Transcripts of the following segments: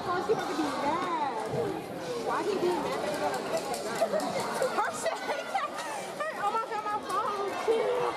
phone, she gonna be mad. Why he be mad? Her shit. Oh my god, my phone. Chill.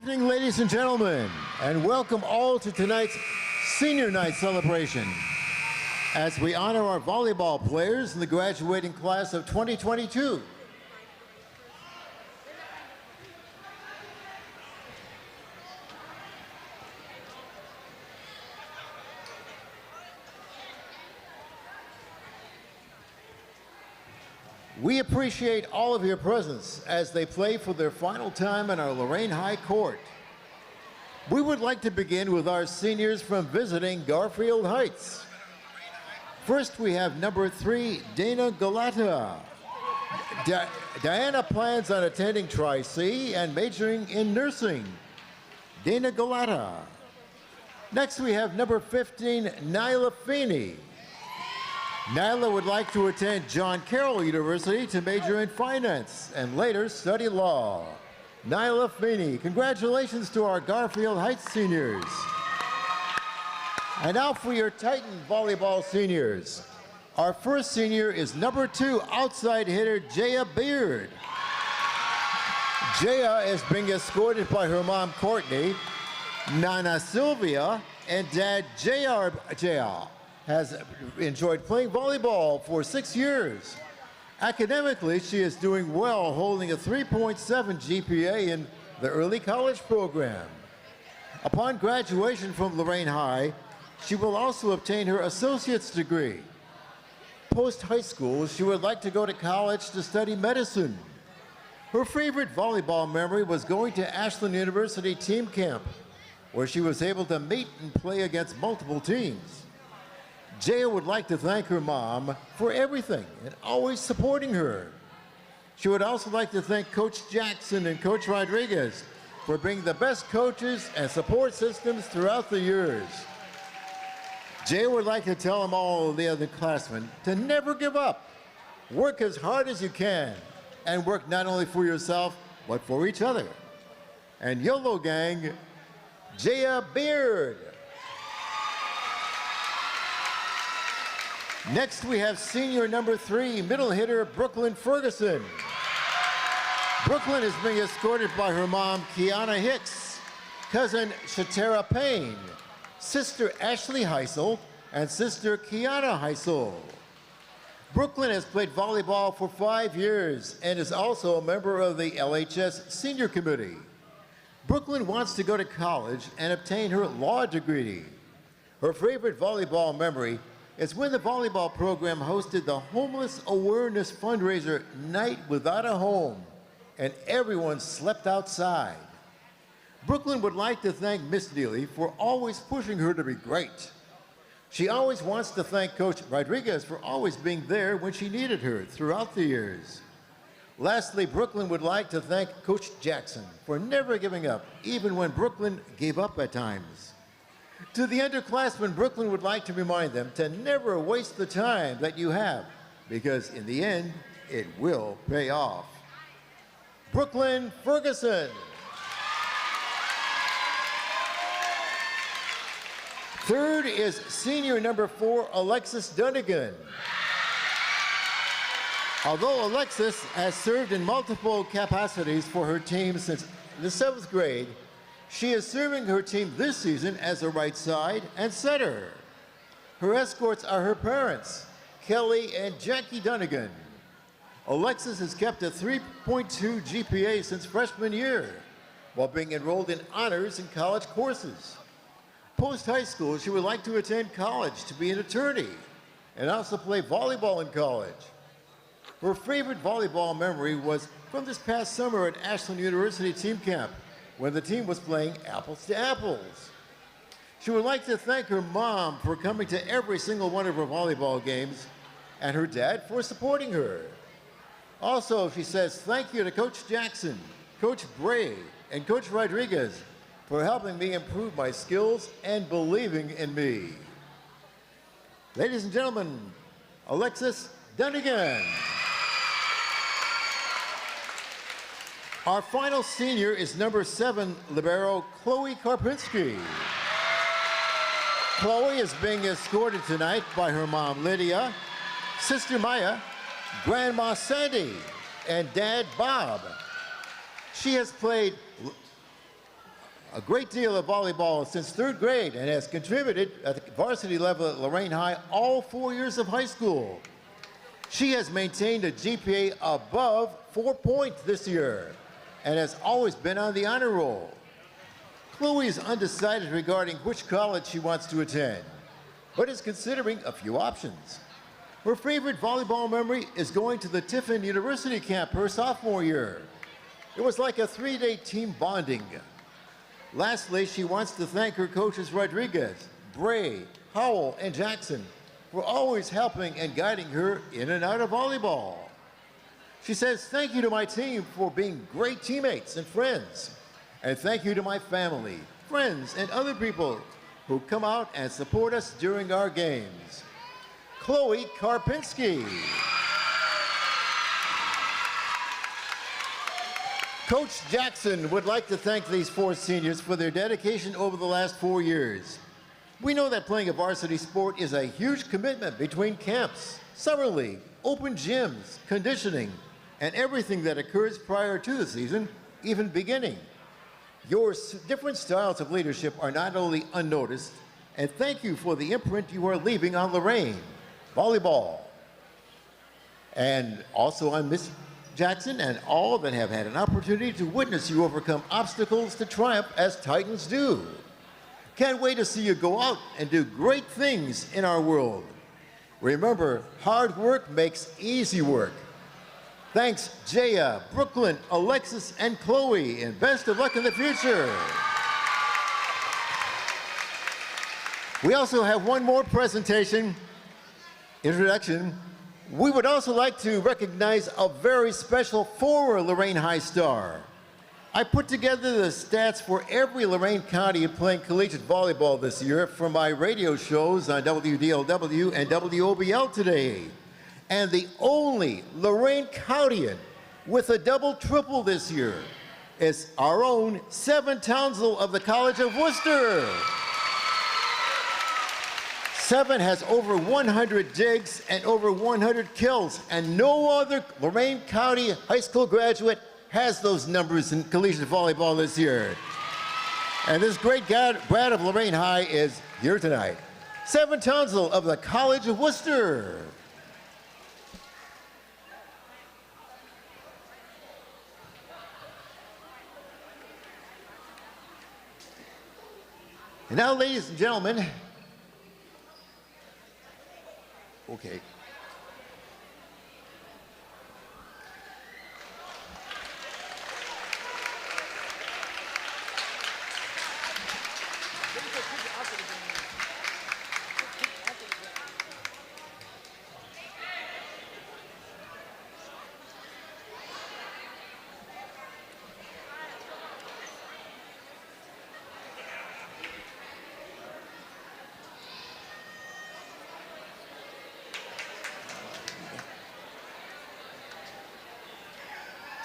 Good evening, ladies and gentlemen, and welcome all to tonight's Senior Night celebration as we honor our volleyball players in the graduating class of 2022. We appreciate all of your presence as they play for their final time in our Lorain High Court. We would like to begin with our seniors from visiting Garfield Heights. First, we have number 3, Dana Galata. Diana plans on attending Tri-C and majoring in nursing. Dana Galata. Next, we have number 15, Nyla Feeney. Nyla would like to attend John Carroll University to major in finance and later study law. Nyla Feeney, congratulations to our Garfield Heights seniors. And now for your Titan volleyball seniors. Our first senior is number 2 outside hitter Jaya Beard. Jaya is being escorted by her mom Courtney, Nana Sylvia, and dad Jaya has enjoyed playing volleyball for 6 years. Academically, she is doing well, holding a 3.7 GPA in the early college program. Upon graduation from Lorain High, she will also obtain her associate's degree. Post-high school, she would like to go to college to study medicine. Her favorite volleyball memory was going to Ashland University team camp, where she was able to meet and play against multiple teams. Jaya would like to thank her mom for everything and always supporting her. She would also like to thank Coach Jackson and Coach Rodriguez for being the best coaches and support systems throughout the years. Jaya would like to tell them all, the other classmen, to never give up. Work as hard as you can and work not only for yourself, but for each other. And YOLO gang, Jaya Beard. Next, we have senior number 3, middle hitter Brooklyn Ferguson. Brooklyn is being escorted by her mom, Kiana Hicks, cousin Shatara Payne, sister Ashley Heisel, and sister Kiana Heisel. Brooklyn has played volleyball for 5 years and is also a member of the LHS Senior Committee. Brooklyn wants to go to college and obtain her law degree. Her favorite volleyball memory is when the volleyball program hosted the Homeless Awareness Fundraiser Night Without a Home, and everyone slept outside. Brooklyn would like to thank Miss Neely for always pushing her to be great. She always wants to thank Coach Rodriguez for always being there when she needed her throughout the years. Lastly, Brooklyn would like to thank Coach Jackson for never giving up, even when Brooklyn gave up at times. To the underclassmen, Brooklyn would like to remind them to never waste the time that you have, because in the end, it will pay off. Brooklyn Ferguson. Third is senior number 4, Alexis Dunnigan. Although Alexis has served in multiple capacities for her team since the 7th grade, she is serving her team this season as a right side and setter. Her escorts are her parents, Kelly and Jackie Dunnigan. Alexis has kept a 3.2 GPA since freshman year, while being enrolled in honors and college courses. Post-high school, she would like to attend college to be an attorney and also play volleyball in college. Her favorite volleyball memory was from this past summer at Ashland University team camp, when the team was playing apples to apples. She would like to thank her mom for coming to every single one of her volleyball games and her dad for supporting her. Also, she says thank you to Coach Jackson, Coach Bray, and Coach Rodriguez for helping me improve my skills and believing in me. Ladies and gentlemen, Alexis Dunnigan. Our final senior is number 7, Libero Chloe Karpinski. Chloe is being escorted tonight by her mom, Lydia, sister Maya, grandma Sandy, and dad Bob. She has played a great deal of volleyball since third grade and has contributed at the varsity level at Lorain High all 4 years of high school. She has maintained a GPA above 4 points this year and has always been on the honor roll. Chloe is undecided regarding which college she wants to attend, but is considering a few options. Her favorite volleyball memory is going to the Tiffin University camp her sophomore year. It was like a 3-day team bonding. Lastly, she wants to thank her coaches Rodriguez, Bray, Howell, and Jackson for always helping and guiding her in and out of volleyball. She says, thank you to my team for being great teammates and friends. And thank you to my family, friends, and other people who come out and support us during our games. Chloe Karpinski. Coach Jackson would like to thank these 4 seniors for their dedication over the last 4 years. We know that playing a varsity sport is a huge commitment between camps, summer league, open gyms, conditioning, and everything that occurs prior to the season even beginning. Your different styles of leadership are not only unnoticed, and thank you for the imprint you are leaving on Lorain volleyball. And also on Miss Jackson and all that have had an opportunity to witness you overcome obstacles to triumph as Titans do. Can't wait to see you go out and do great things in our world. Remember, hard work makes easy work. Thanks, Jaya, Brooklyn, Alexis, and Chloe, and best of luck in the future. We also have one more introduction. We would also like to recognize a very special former Lorain High star. I put together the stats for every Lorain County playing collegiate volleyball this year for my radio shows on WDLW and WOBL today. And the only Lorain Countyan with a double-triple this year is our own Seven Townsville of the College of Worcester. Seven has over 100 digs and over 100 kills, and no other Lorain County high school graduate has those numbers in collegiate volleyball this year. And this great grad of Lorain High is here tonight. Seven Townsville of the College of Worcester. And now, ladies and gentlemen, okay.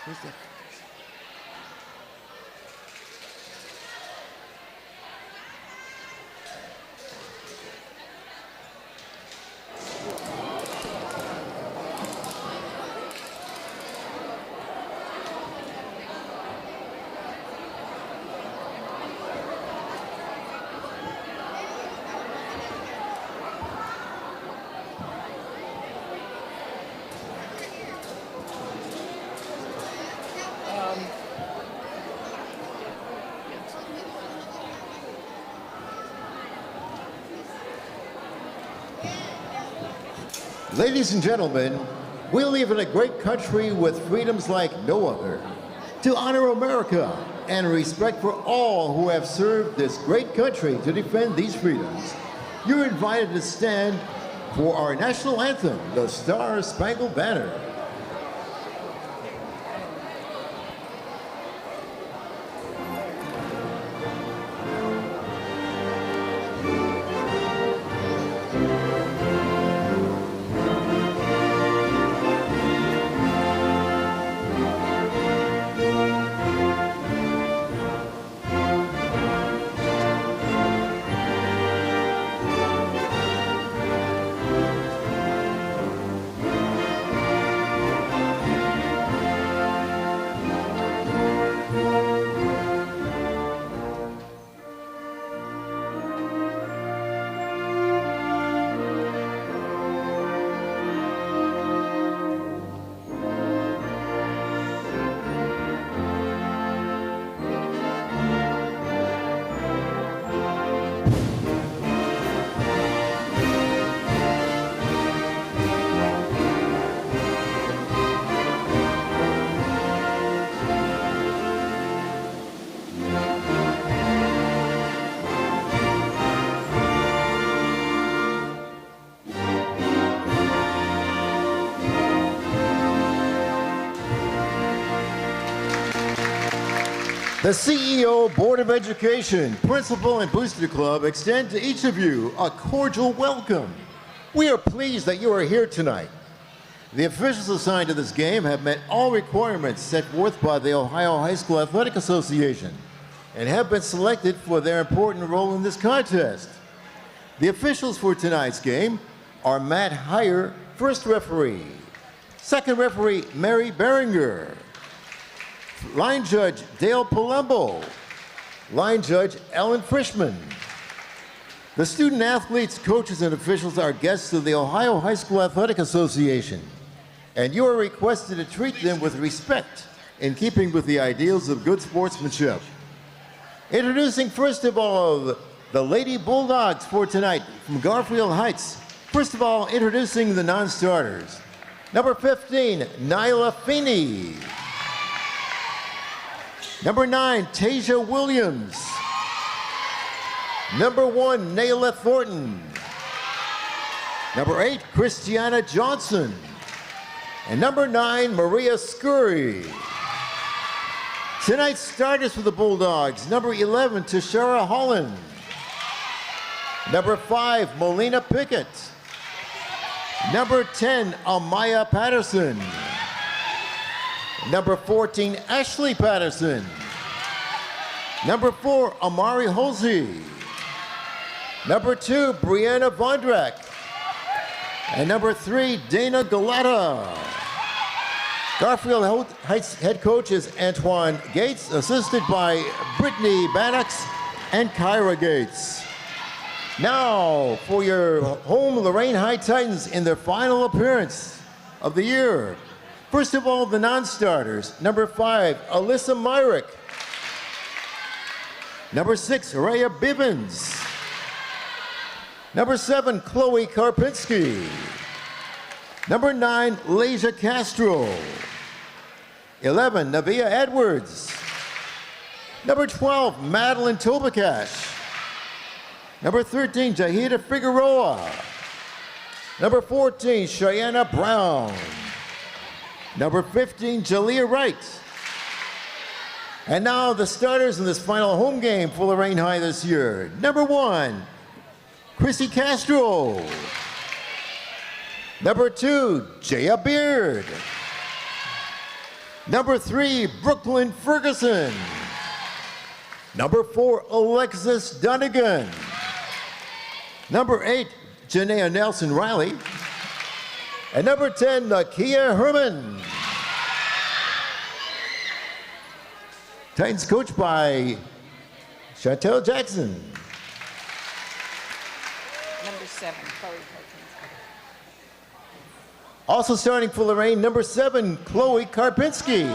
Who's that? Ladies and gentlemen, we live in a great country with freedoms like no other. To honor America and respect for all who have served this great country to defend these freedoms, you're invited to stand for our national anthem, the Star-Spangled Banner. The CEO, Board of Education, Principal, and Booster Club extend to each of you a cordial welcome. We are pleased that you are here tonight. The officials assigned to this game have met all requirements set forth by the Ohio High School Athletic Association and have been selected for their important role in this contest. The officials for tonight's game are Matt Heyer, first referee. Second referee, Mary Beringer. Line judge, Dale Palembo. Line judge, Ellen Frischman. The student athletes, coaches, and officials are guests of the Ohio High School Athletic Association, and you are requested to treat them with respect in keeping with the ideals of good sportsmanship. Introducing first of all, the Lady Bulldogs for tonight from Garfield Heights. First of all, introducing the non-starters. Number 15, Nyla Feeney. Number 9, Tasia Williams. Number 1, Nayla Thornton. Number 8, Christiana Johnson. And number 9, Maria Scurry. Tonight's starters for the Bulldogs, number 11, Tashara Holland. Number 5, Melina Pickett. Number 10, Amaya Patterson. Number 14, Ashley Patterson. Number 4, Amari Holsey. Number 2, Brianna Vondrak. And number 3, Dana Galata. Garfield Heights head coach is Antoine Gates, assisted by Brittany Bannox and Kyra Gates. Now, for your home Lorain High Titans in their final appearance of the year. First of all, the non-starters. Number 5, Alyssa Myrick. Number 6, Raya Bibbins. Number 7, Chloe Karpinski. Number 9, Leja Castro. 11, Navia Edwards. Number 12, Madeline Tobakash. Number 13, Jahida Figueroa. Number 14, Cheyenne Brown. Number 15, Jalea Wright. And now the starters in this final home game for Lorain High this year. Number 1, Chrissy Castro. Number 2, Jaya Beard. Number 3, Brooklyn Ferguson. Number 4, Alexis Dunnigan. Number 8, Janaea Nelson Riley. And number 10, Nakia Herman. Titans coached by Chantel Jackson. Number 7, Chloe Karpinski. Also starting for Lorain, number 7, Chloe Karpinski.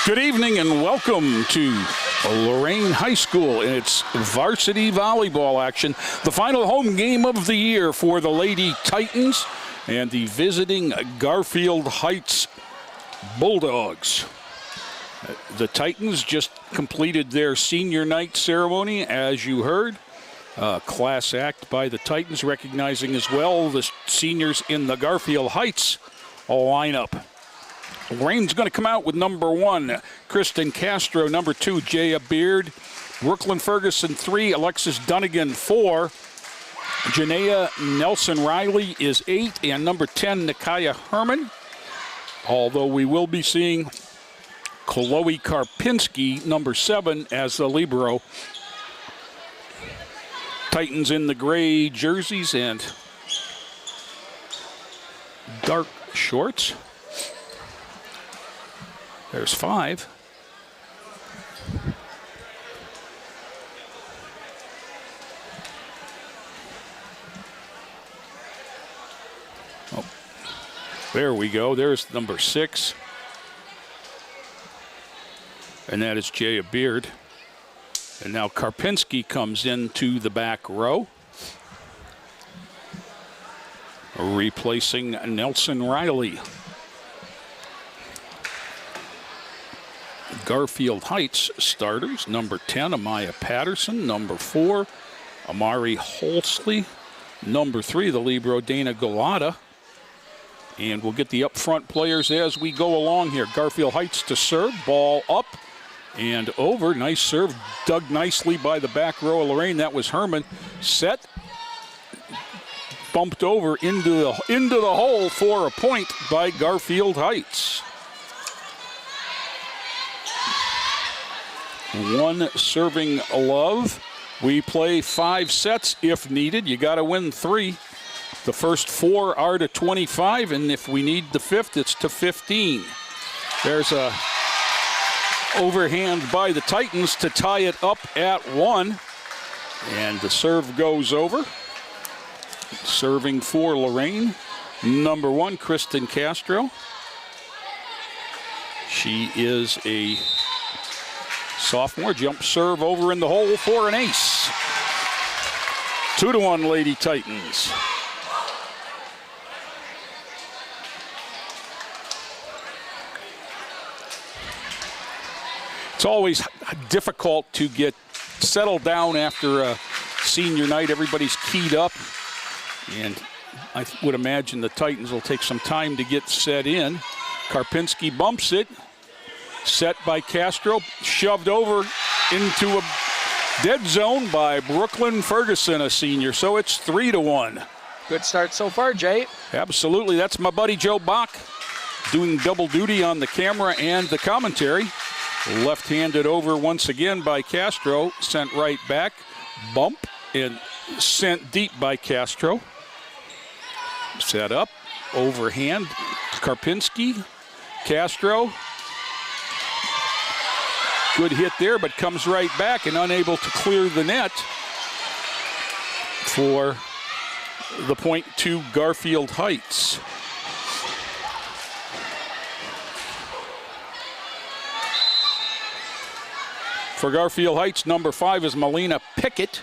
Good evening and welcome to Lorain High School in its varsity volleyball action. The final home game of the year for the Lady Titans and the visiting Garfield Heights Bulldogs. The Titans just completed their senior night ceremony, as you heard. Class act by the Titans, recognizing as well the seniors in the Garfield Heights lineup. Lorain's going to come out with number 1, Kristen Castro. Number 2, Jaya Beard. Brooklyn Ferguson, 3. Alexis Dunnigan, 4. Janaea Nelson Riley is 8. And number 10, Nakia Herman. Although we will be seeing Chloe Karpinski, number 7, as the Libero. Titans in the gray jerseys and dark shorts. There's 5. Oh, there we go. There's number 6. And that is Jaya Beard. And now Karpinski comes into the back row, replacing Nelson Riley. Garfield Heights starters. Number 10, Amaya Patterson. Number 4, Amari Holsley. Number 3, the Libero, Dana Galata. And we'll get the up front players as we go along here. Garfield Heights to serve. Ball up and over. Nice serve. Dug nicely by the back row of Lorain. That was Herman. Set. Bumped over into the hole for a point by Garfield Heights. One serving love. We play 5 sets if needed. You got to win 3. The first 4 are to 25, and if we need the 5th, it's to 15. There's a overhand by the Titans to tie it up at 1, and the serve goes over. Serving for Lorain, number 1, Kristen Castro. She is a sophomore. Jump serve over in the hole for an ace. 2-1 Lady Titans. It's always difficult to get settled down after a senior night. Everybody's keyed up, and I would imagine the Titans will take some time to get set in. Karpinski bumps it. Set by Castro. Shoved over into a dead zone by Brooklyn Ferguson, a senior. So it's 3-1. Good start so far, Jay. Absolutely. That's my buddy Joe Bach doing double duty on the camera and the commentary. Left-handed over once again by Castro. Sent right back. Bump and sent deep by Castro. Set up. Overhand. Karpinski. Castro. Good hit there, but comes right back and unable to clear the net for the point to Garfield Heights. For Garfield Heights, number 5 is Melina Pickett.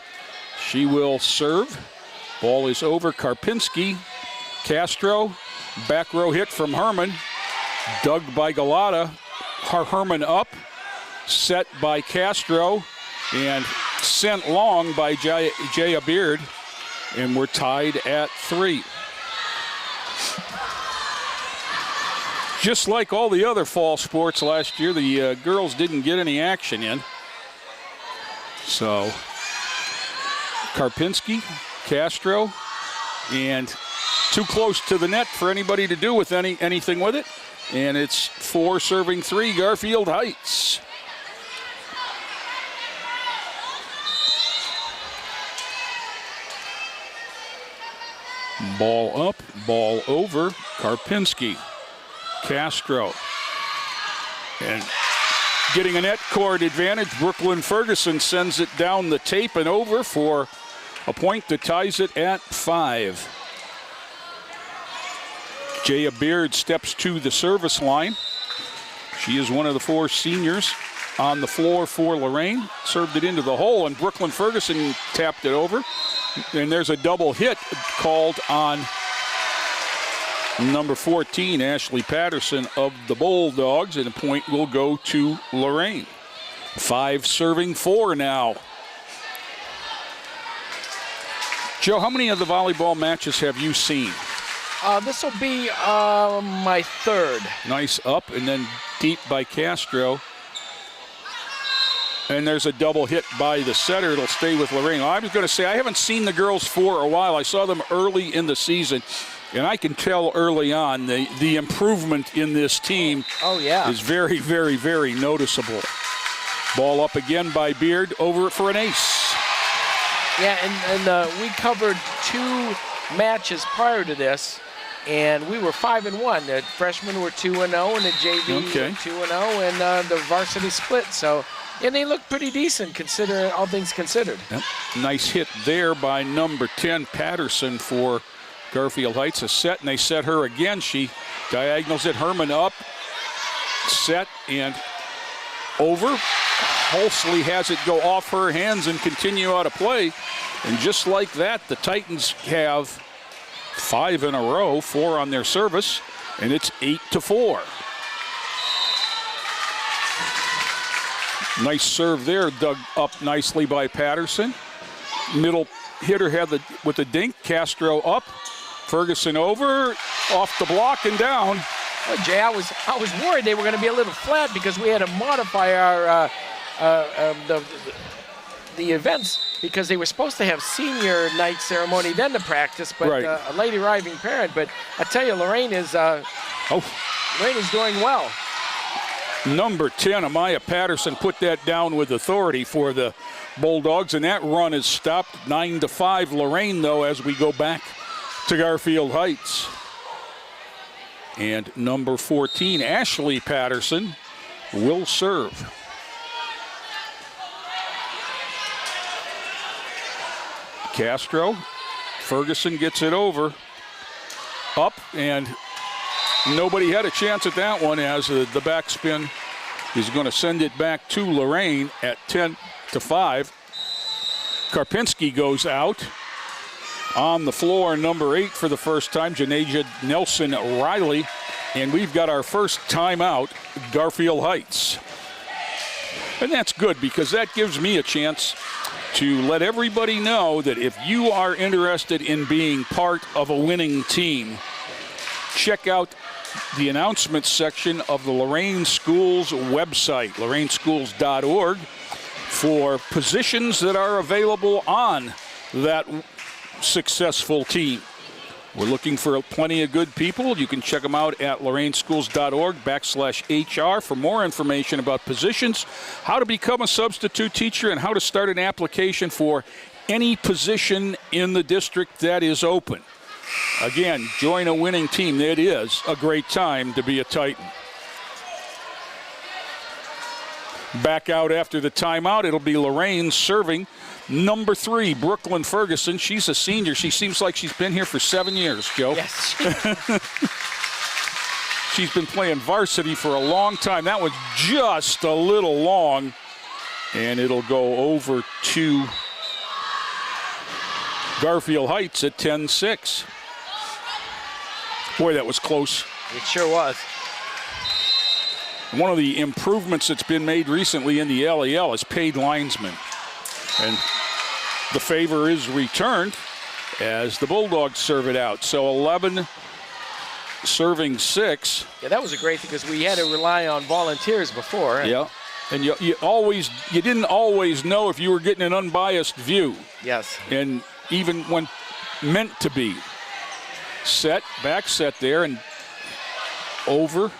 She will serve. Ball is over. Karpinski. Castro. Back row hit from Herman. Dug by Galata. Herman up. Set by Castro. And sent long by Jaya Beard. And we're tied at 3. Just like all the other fall sports last year, the girls didn't get any action in. So, Karpinski, Castro, and too close to the net for anybody to do with anything with it. And it's 4 serving 3, Garfield Heights. Ball up, ball over, Karpinski, Castro, and getting a net cord advantage. Brooklyn Ferguson sends it down the tape and over for a point that ties it at 5. Jaya Beard steps to the service line. She is one of the 4 seniors on the floor for Lorain. Served it into the hole, and Brooklyn Ferguson tapped it over. And there's a double hit called on number 14, Ashley Patterson of the Bulldogs, and a point will go to Lorain. 5 serving 4 now. Joe, how many of the volleyball matches have you seen? This will be my 3rd. Nice up and then deep by Castro. And there's a double hit by the setter. It'll stay with Lorain. I was going to say, I haven't seen the girls for a while. I saw them early in the season. And I can tell early on the improvement in this team is very, very, very noticeable. Ball up again by Beard, over for an ace. Yeah, and we covered 2 matches prior to this, and we were 5-1. The freshmen were 2-0, and the JV 2-0, and the varsity split. So, and they look pretty decent, considering all things considered. Yep. Nice hit there by number 10, Patterson, for Garfield Heights. A set, and they set her again. She diagonals it. Herman up, set, and over. Holsley has it go off her hands and continue out of play. And just like that, the Titans have 5 in a row, 4 on their service, and it's 8-4. Nice serve there, dug up nicely by Patterson. Middle hitter had with the dink. Castro up. Ferguson over, off the block and down. Jay, I was worried they were going to be a little flat because we had to modify our the events because they were supposed to have senior night ceremony then to practice, but right. A late arriving parent. But I tell you, Lorain is doing well. Number 10, Amaya Patterson put that down with authority for the Bulldogs, and that run is stopped 9-5 Lorain, though, as we go back to Garfield Heights. And number 14, Ashley Patterson, will serve. Castro, Ferguson gets it over. Up, and nobody had a chance at that one as the backspin is going to send it back to Lorain at 10-5. Karpinski goes out. On the floor, number 8 for the first time, Janaja Nelson Riley. And we've got our first timeout, Garfield Heights. And that's good because that gives me a chance to let everybody know that if you are interested in being part of a winning team, check out the announcements section of the Lorain Schools website, lorainschools.org, for positions that are available on that successful team. We're looking for plenty of good people. You can check them out at lorainschools.org/HR for more information about positions, how to become a substitute teacher, and how to start an application for any position in the district that is open. Again, join a winning team. It is a great time to be a Titan. Back out after the timeout, it'll be Lorain serving. Number 3, Brooklyn Ferguson. She's a senior. She seems like she's been here for 7 years, Joe. Yes. She's been playing varsity for a long time. That was just a little long. And it'll go over to Garfield Heights at 10-6. Boy, that was close. It sure was. One of the improvements that's been made recently in the LEL is paid linesmen. And the favor is returned as the Bulldogs serve it out. So 11 serving 6. Yeah, that was a great thing because we had to rely on volunteers before. Yeah, and you didn't always know if you were getting an unbiased view. Yes. And even when meant to be. Set, back set there, and over.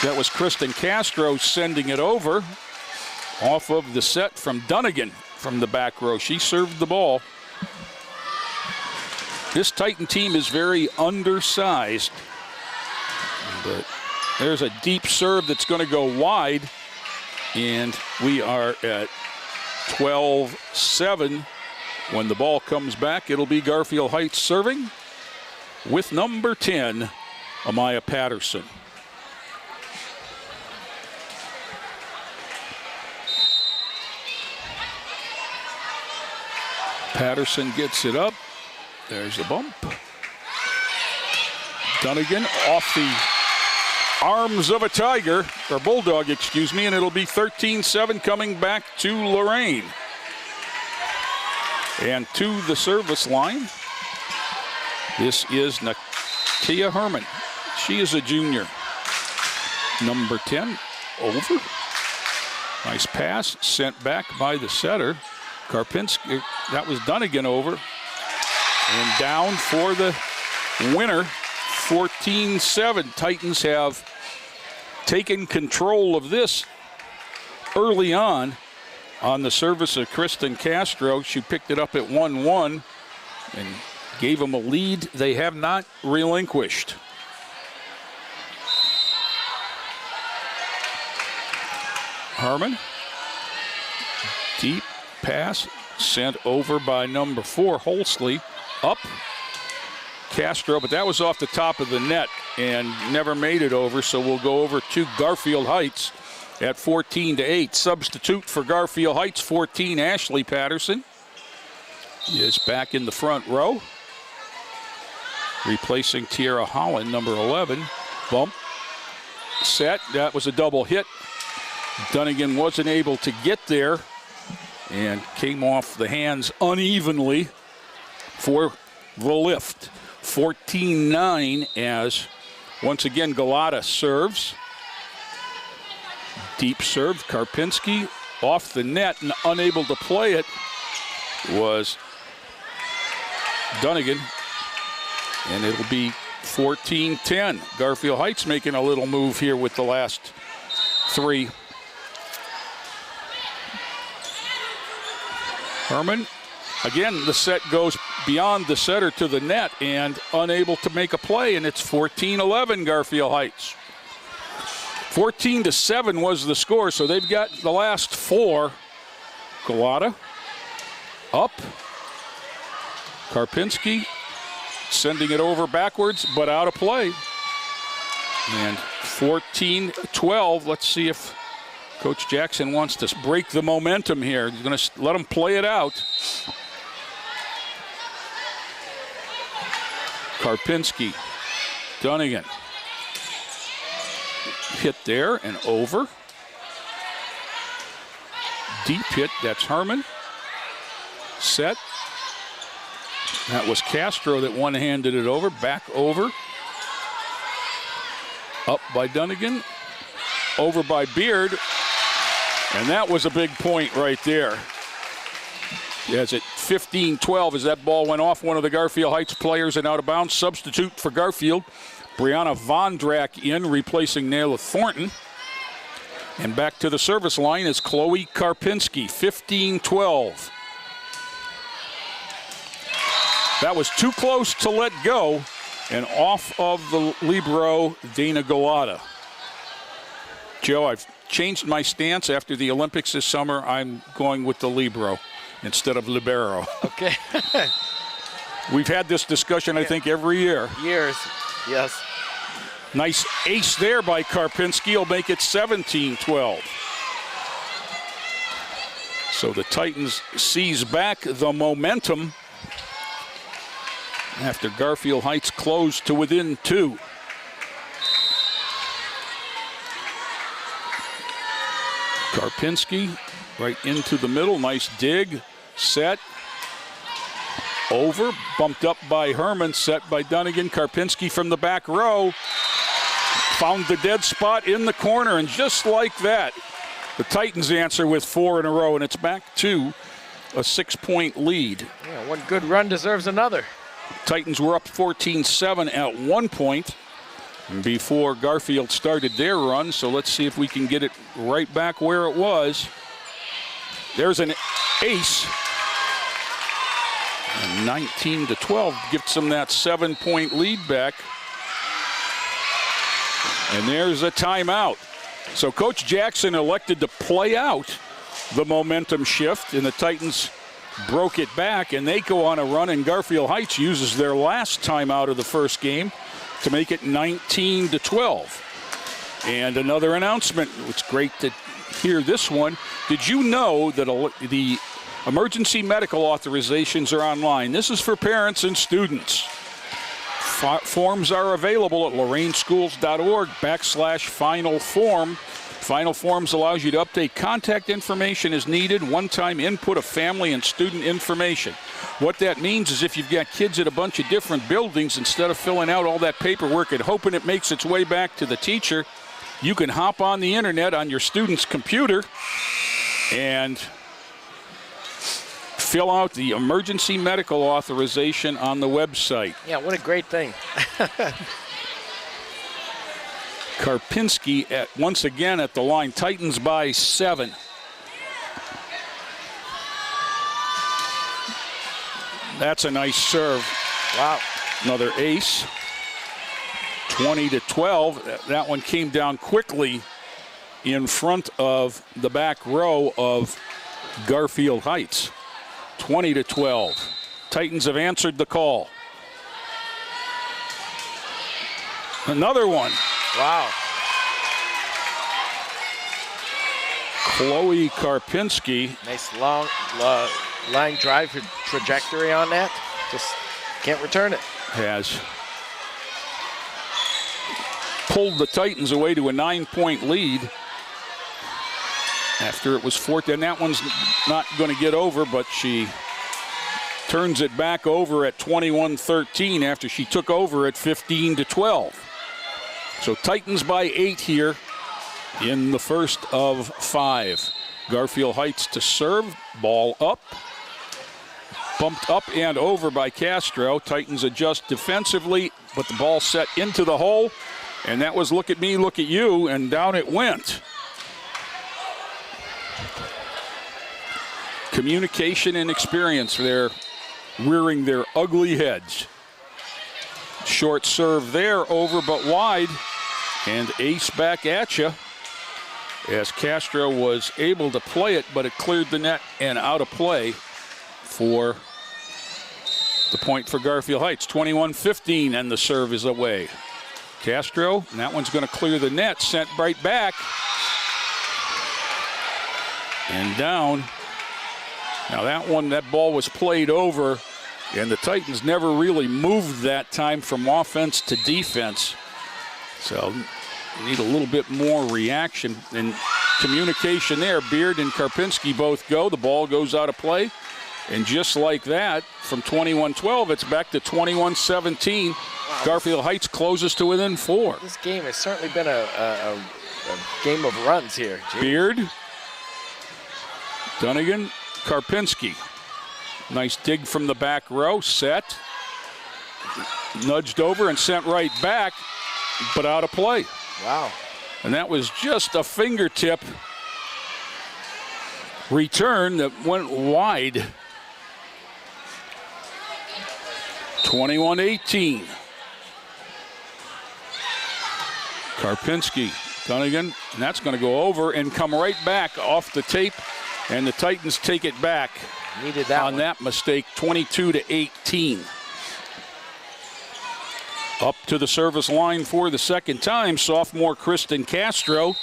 That was Kristen Castro sending it over. Off of the set from Dunnigan from the back row. She served the ball. This Titan team is very undersized. But there's a deep serve that's going to go wide. And we are at 12-7. When the ball comes back, it'll be Garfield Heights serving with number 10, Amaya Patterson. Patterson gets it up. There's the bump. Dunnigan off the arms of a tiger, or bulldog, excuse me, and it'll be 13-7 coming back to Lorain. And to the service line, this is Nakia Herman. She is a junior. Number 10, over. Nice pass, sent back by the setter. Karpinski, that was Dunnigan over. And down for the winner, 14-7. Titans have taken control of this early on the service of Kristen Castro. She picked it up at 1-1 and gave them a lead they have not relinquished. Herman, deep pass sent over by number 4, Holsley. Up, Castro, but that was off the top of the net and never made it over, so we'll go over to Garfield Heights at 14-8. Substitute for Garfield Heights, 14, Ashley Patterson is back in the front row. Replacing Tierra Holland, number 11. Bump, set, that was a double hit Dunnigan wasn't able to get there and came off the hands unevenly for the lift. 14-9 as once again Galata serves. Deep serve, Karpinski off the net and unable to play it was Dunnigan. And it'll be 14-10. Garfield Heights making a little move here with the last 3. Herman, again, the set goes beyond the setter to the net and unable to make a play, and it's 14-11 Garfield Heights. 14-7 was the score, so they've got the last 4. Galata up. Karpinski sending it over backwards, but out of play. And 14-12. Let's see if Coach Jackson wants to break the momentum here. He's going to let them play it out. Karpinski, Dunnigan. Hit there and over. Deep hit, that's Herman. Set. That was Castro that one-handed it over, back over. Up by Dunnigan, over by Beard. And that was a big point right there. As it 15-12 as that ball went off one of the Garfield Heights players and out of bounds. Substitute for Garfield, Brianna Vondrak in, replacing Nayla Thornton. And back to the service line is Chloe Karpinski, 15-12. That was too close to let go, and off of the libero, Dana Galata. Joe, I've changed my stance after the Olympics this summer. I'm going with the libero instead of libero. Okay. We've had this discussion, I think, every year. Years, yes. Nice ace there by Karpinski. He'll make it 17-12. So the Titans seize back the momentum after Garfield Heights closed to within 2. Karpinski right into the middle. Nice dig. Set. Over. Bumped up by Herman. Set by Dunnigan. Karpinski from the back row. Found the dead spot in the corner. And just like that, the Titans answer with 4 in a row. And it's back to a 6-point lead. Yeah, one good run deserves another. Titans were up 14-7 at one point before Garfield started their run, so let's see if we can get it right back where it was. There's an ace. And 19-12 gives them that 7-point lead back. And there's a timeout. So Coach Jackson elected to play out the momentum shift, and the Titans broke it back, and they go on a run, and Garfield Heights uses their last timeout of the first game to make it 19-12. And another announcement. It's great to hear this one. Did you know that the emergency medical authorizations are online? This is for parents and students. Forms are available at loraineschools.org/final form. Final Forms allows you to update contact information as needed, one-time input of family and student information. What that means is if you've got kids at a bunch of different buildings, instead of filling out all that paperwork and hoping it makes its way back to the teacher, you can hop on the internet on your student's computer and fill out the emergency medical authorization on the website. Yeah, what a great thing. Karpinski once again at the line. Titans by 7. That's a nice serve. Wow. Another ace. 20-12. That one came down quickly in front of the back row of Garfield Heights. 20-12. Titans have answered the call. Another one. Wow. Chloe Karpinski. Nice long line drive trajectory on that. Just can't return it. Has pulled the Titans away to a 9-point lead. after it was fourth, and that one's not going to get over, but she turns it back over at 21-13 after she took over at 15-12. So Titans by 8 here in the first of 5. Garfield Heights to serve, ball up. Bumped up and over by Castro. Titans adjust defensively, but the ball set into the hole, and that was look at me, look at you, and down it went. Communication and experience there, rearing their ugly heads. Short serve there, over but wide, and ace back at you, as Castro was able to play it, but it cleared the net and out of play for the point for Garfield Heights. 21-15, and the serve is away. Castro, and that one's going to clear the net, sent right back. And down. Now that ball was played over, and the Titans never really moved that time from offense to defense. So we need a little bit more reaction and communication there. Beard and Karpinski both go. The ball goes out of play. And just like that, from 21-12, it's back to 21-17. Wow. Garfield Heights closes to within 4. This game has certainly been a game of runs here. Jeez. Beard, Dunnigan, Karpinski. Nice dig from the back row, set. Nudged over and sent right back, but out of play. Wow. And that was just a fingertip return that went wide. 21-18. Karpinski, Dunnigan, and that's going to go over and come right back off the tape, and the Titans take it back. Needed that on one. That mistake, 22-18. Up to the service line for the second time, sophomore Kristen Castro.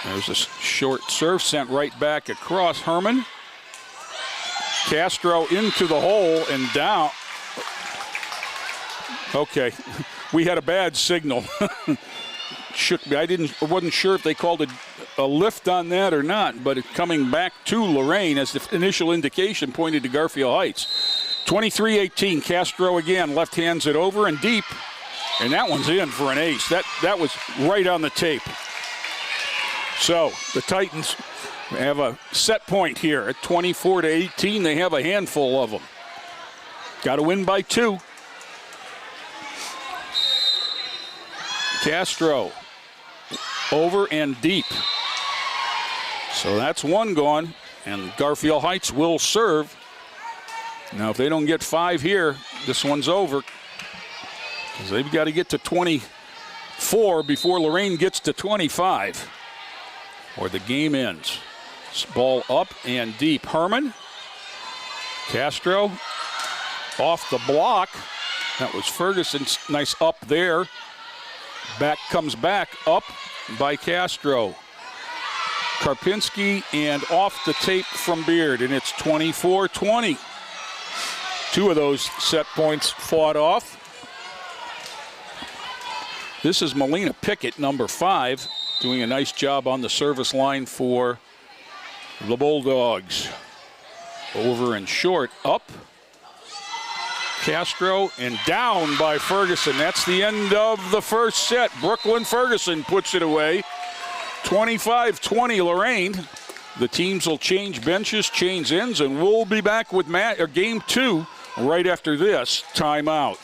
There's a short serve sent right back across. Herman. Castro into the hole and down. Okay, we had a bad signal. Shook me. I wasn't sure if they called a lift on that or not, but it's coming back to Lorain as the initial indication pointed to Garfield Heights. 23-18, Castro again, left hands it over and deep, and that one's in for an ace. That was right on the tape. So the Titans have a set point here at 24-18. They have a handful of them. Got to win by 2. Castro over and deep. So that's one gone, and Garfield Heights will serve. Now if they don't get 5 here, this one's over, because they've got to get to 24 before Lorain gets to 25, or the game ends. Ball up and deep. Herman. Castro off the block. That was Ferguson. Nice up there. Comes back up by Castro. Karpinski and off the tape from Beard, and it's 24-20. 2 of those set points fought off. This is Melina Pickett, number 5, doing a nice job on the service line for the Bulldogs. Over and short, up. Castro and down by Ferguson. That's the end of the first set. Brooklyn Ferguson puts it away. 25-20 Lorain. The teams will change benches, change ends, and we'll be back with game 2 right after this timeout.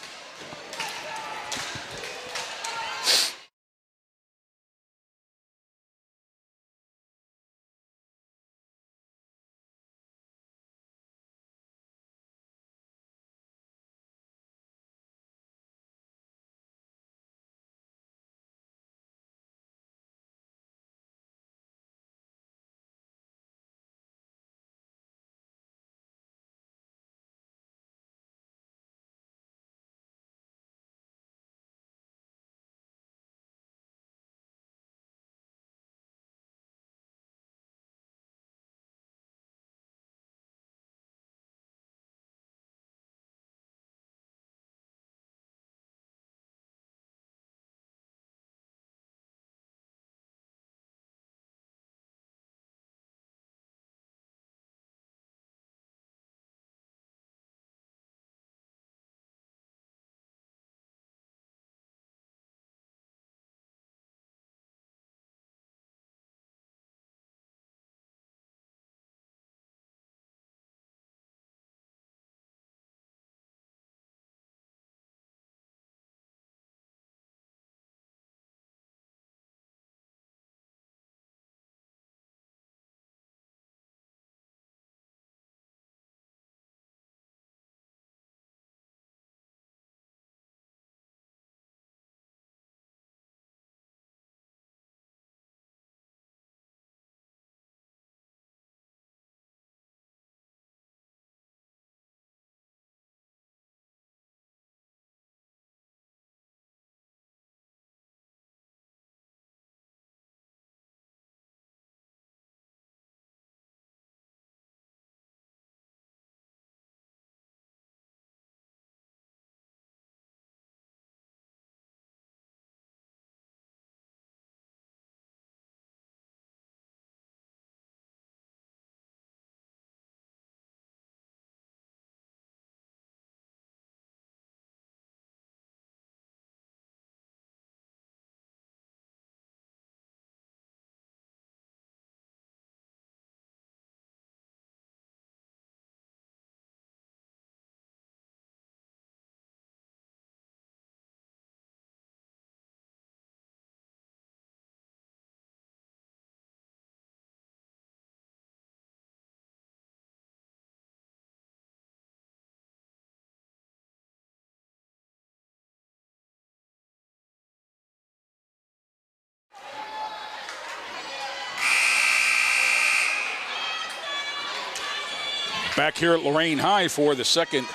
Back here at Lorain High for the second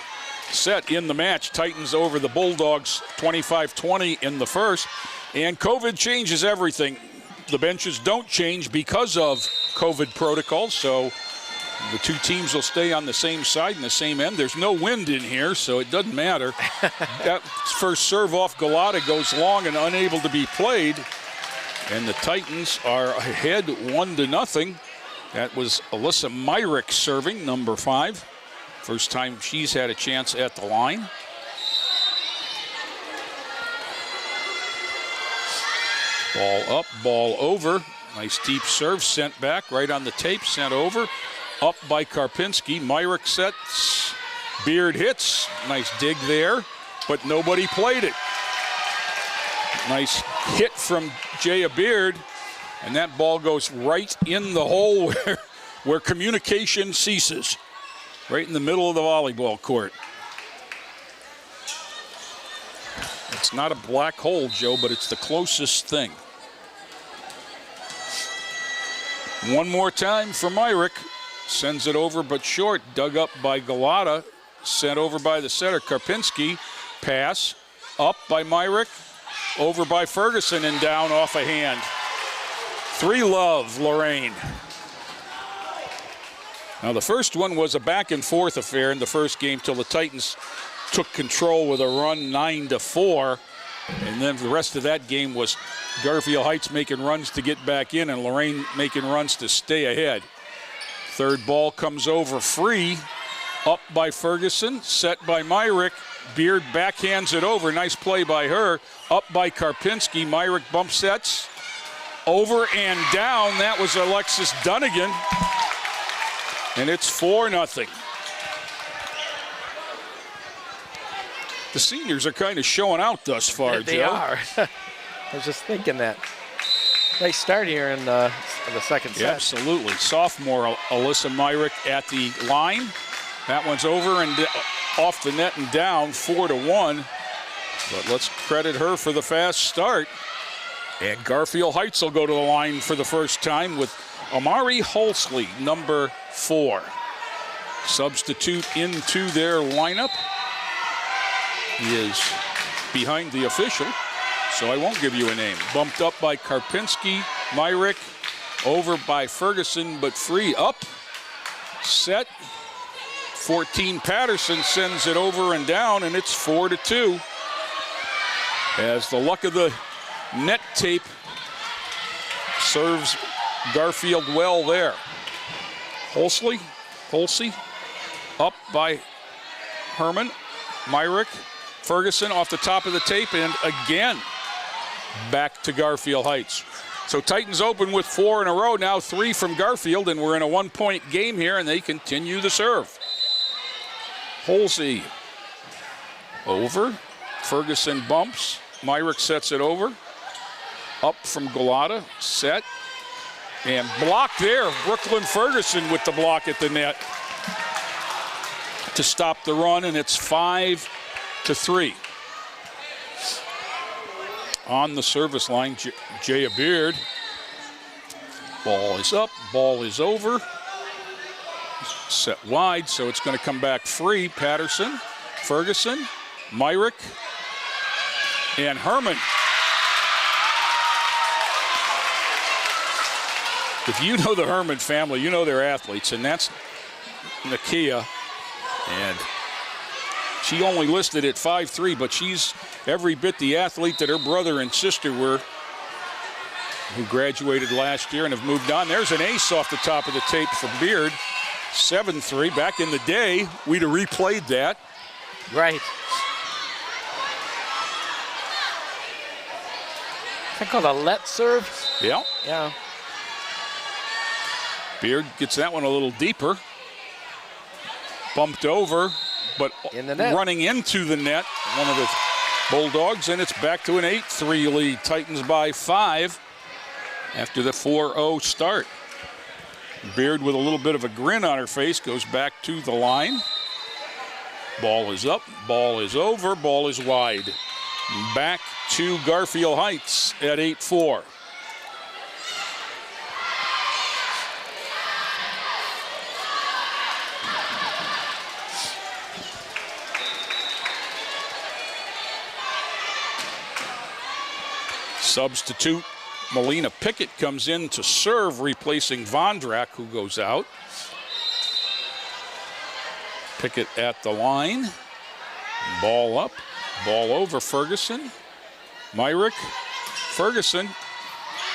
set in the match. Titans over the Bulldogs 25-20 in the first. And COVID changes everything. The benches don't change because of COVID protocols, so the two teams will stay on the same side and the same end. There's no wind in here, so it doesn't matter. That first serve off Galata goes long and unable to be played. And the Titans are ahead 1-0. That was Alyssa Myrick serving, number 5. First time she's had a chance at the line. Ball up, ball over. Nice deep serve sent back, right on the tape, sent over. Up by Karpinski. Myrick sets. Beard hits. Nice dig there, but nobody played it. Nice hit from Jaya Beard, and that ball goes right in the hole where communication ceases, right in the middle of the volleyball court. It's not a black hole, Joe, but it's the closest thing. One more time for Myrick. Sends it over but short. Dug up by Galata. Sent over by the setter, Karpinski. Pass. Up by Myrick. Over by Ferguson and down off a hand. 3-love, Lorain. Now the first one was a back and forth affair in the first game till the Titans took control with a run 9-4. And then the rest of that game was Garfield Heights making runs to get back in and Lorain making runs to stay ahead. Third ball comes over free. Up by Ferguson, set by Myrick. Beard backhands it over. Nice play by her. Up by Karpinski. Myrick bump sets. Over and down. That was Alexis Dunnigan. And it's 4-0. The seniors are kind of showing out thus far, Joe. They are. I was just thinking that. Nice start here in the second set. Absolutely. Sophomore Alyssa Myrick at the line. That one's over and off the net and down, 4-1. But let's credit her for the fast start. And Garfield Heights will go to the line for the first time with Amari Hulsley, number 4. Substitute into their lineup. He is behind the official, so I won't give you a name. Bumped up by Karpinski, Myrick, over by Ferguson, but free up. Set. 14 Patterson sends it over and down, and it's 4-2. As the luck of the net tape serves Garfield well there. Hulsey, up by Herman, Myrick, Ferguson off the top of the tape, and again back to Garfield Heights. So Titans open with 4 in a row, now 3 from Garfield, and we're in a 1-point game here, and they continue the serve. Hulsey over, Ferguson bumps, Myrick sets it over, up from Galata, set, and blocked there. Brooklyn Ferguson with the block at the net to stop the run, and it's 5-3. On the service line, Jaya Beard. Ball is up, ball is over. Set wide, so it's going to come back free. Patterson, Ferguson, Myrick, and Herman. If you know the Herman family, you know they're athletes, and that's Nakia. And she only listed at 5'3", but she's every bit the athlete that her brother and sister were, who graduated last year and have moved on. There's an ace off the top of the tape for Beard. 7-3. Back in the day, we'd have replayed that. Right. Is that called a let serve? Yeah. Yeah. Beard gets that one a little deeper. Bumped over, but in the net. Running into the net, one of the Bulldogs, and it's back to an 8-3 lead. Titans by 5 after the 4-0 start. Beard with a little bit of a grin on her face goes back to the line. Ball is up, ball is over, ball is wide. Back to Garfield Heights at 8-4. Substitute Melina Pickett comes in to serve, replacing Vondrak, who goes out. Pickett at the line. Ball up, ball over Ferguson. Myrick, Ferguson,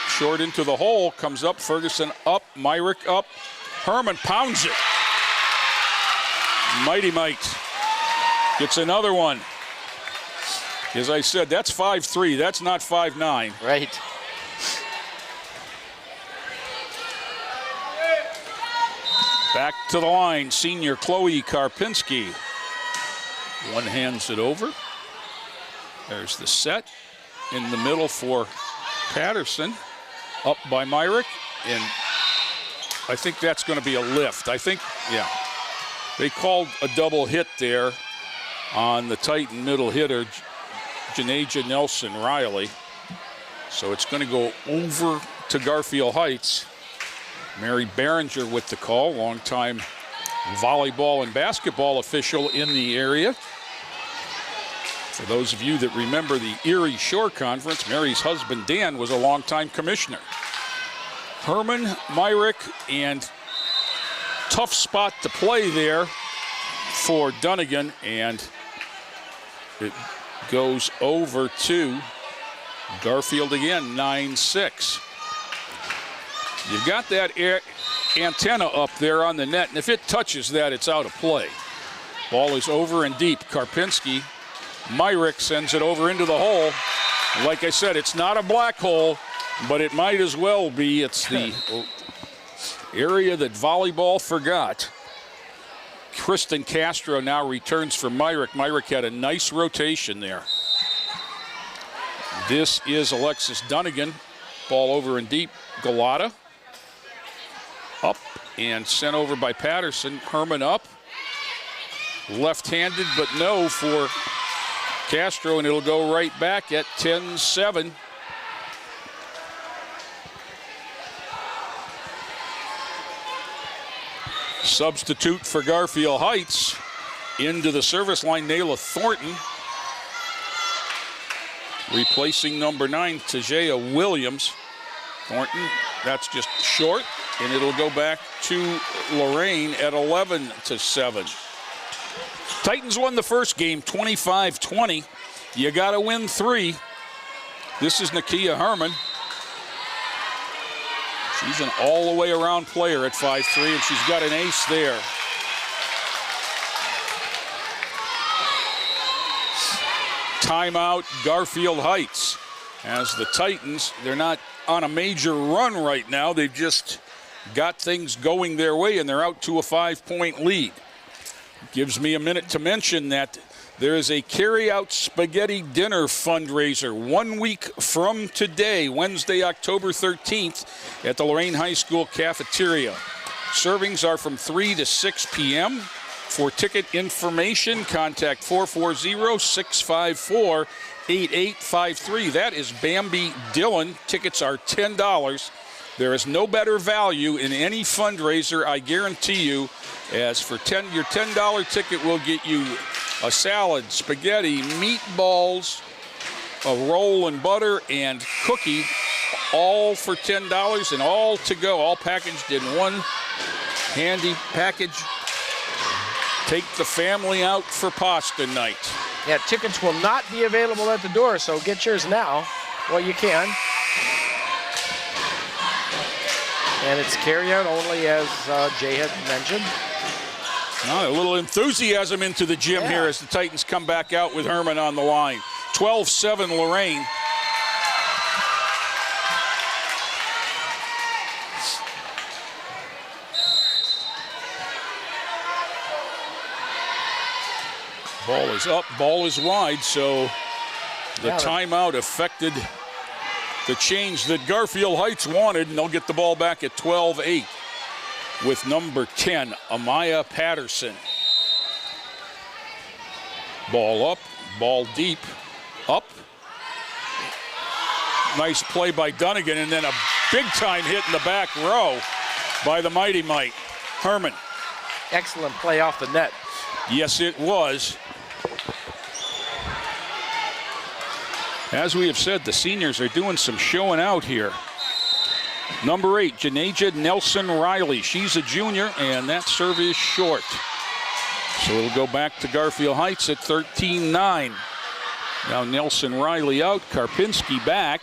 short into the hole, comes up, Ferguson up, Myrick up. Herman pounds it. Mighty Mite gets another one. As I said, that's 5-3, that's not 5-9. Right. Back to the line, senior Chloe Karpinski. One hands it over. There's the set in the middle for Patterson. Up by Myrick, and I think that's going to be a lift. I think, yeah. They called a double hit there on the Titan middle hitter, Janaja Nelson Riley. So it's going to go over to Garfield Heights. Mary Behringer with the call, longtime volleyball and basketball official in the area. For those of you that remember the Erie Shore Conference, Mary's husband Dan was a longtime commissioner. Herman, Myrick, and tough spot to play there for Dunnigan, and it goes over to Garfield again, 9-6. You've got that antenna up there on the net, and if it touches that, it's out of play. Ball is over and deep. Karpinski, Myrick sends it over into the hole. Like I said, it's not a black hole, but it might as well be. It's the area that volleyball forgot. Kristen Castro now returns for Myrick. Myrick had a nice rotation there. This is Alexis Dunnigan. Ball over and deep. Galata. Up and sent over by Patterson. Herman up. Left-handed, but no for Castro, and it'll go right back at 10-7. Substitute for Garfield Heights. Into the service line, Nayla Thornton. Replacing number 9, Tajea Williams. Thornton, that's just short, and it'll go back to Lorain at 11-7. Titans won the first game, 25-20. You got to win 3. This is Nakia Herman. She's an all-the-way around player at 5'3", and she's got an ace there. Timeout, Garfield Heights. As the Titans, they're not on a major run right now. They've just got things going their way, and they're out to a 5-point lead. Gives me a minute to mention that there is a carry-out spaghetti dinner fundraiser 1 week from today, Wednesday, October 13th, at the Lorain High School cafeteria. Servings are from 3 to 6 p.m. For ticket information, contact 440-654-8853. That is Bambi Dillon. Tickets are $10. There is no better value in any fundraiser, I guarantee you, as for your $10 ticket will get you a salad, spaghetti, meatballs, a roll and butter, and cookie, all for $10 and all to go, all packaged in one handy package. Take the family out for pasta night. Yeah, tickets will not be available at the door, so get yours now. Well, you can. And it's carry-out only, as Jay had mentioned. A little enthusiasm into the gym here as the Titans come back out with Herman on the line. 12-7 Lorain. Ball is up, ball is wide, so the timeout affected the change that Garfield Heights wanted, and they'll get the ball back at 12-8 with number 10, Amaya Patterson. Ball up, ball deep, up. Nice play by Dunnigan, and then a big-time hit in the back row by the Mighty Mite. Herman. Excellent play off the net. Yes, it was. As we have said, the seniors are doing some showing out here. Number 8, Janaja Nelson Riley. She's a junior, and that serve is short. So it'll go back to Garfield Heights at 13-9. Now Nelson Riley out, Karpinski back.